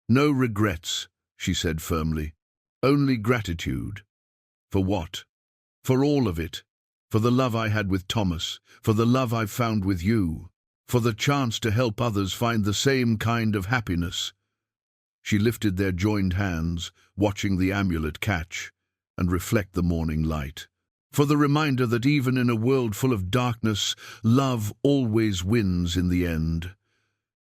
No regrets, she said firmly. Only gratitude. For what? For all of it. For the love I had with Thomas, for the love I've found with you, for the chance to help others find the same kind of happiness. She lifted their joined hands, watching the amulet catch and reflect the morning light. For the reminder that even in a world full of darkness, love always wins in the end.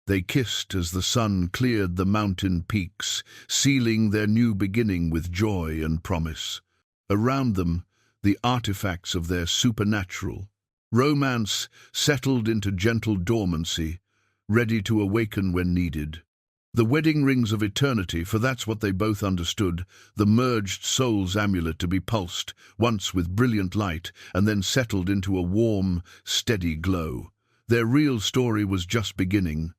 They kissed as the sun cleared the mountain peaks, sealing their new beginning with joy and promise. Around them, the artifacts of their supernatural romance settled into gentle dormancy, ready to awaken when needed. The wedding rings of eternity, for that's what they both understood, the merged soul's amulet to be pulsed, once with brilliant light, and then settled into a warm, steady glow. Their real story was just beginning.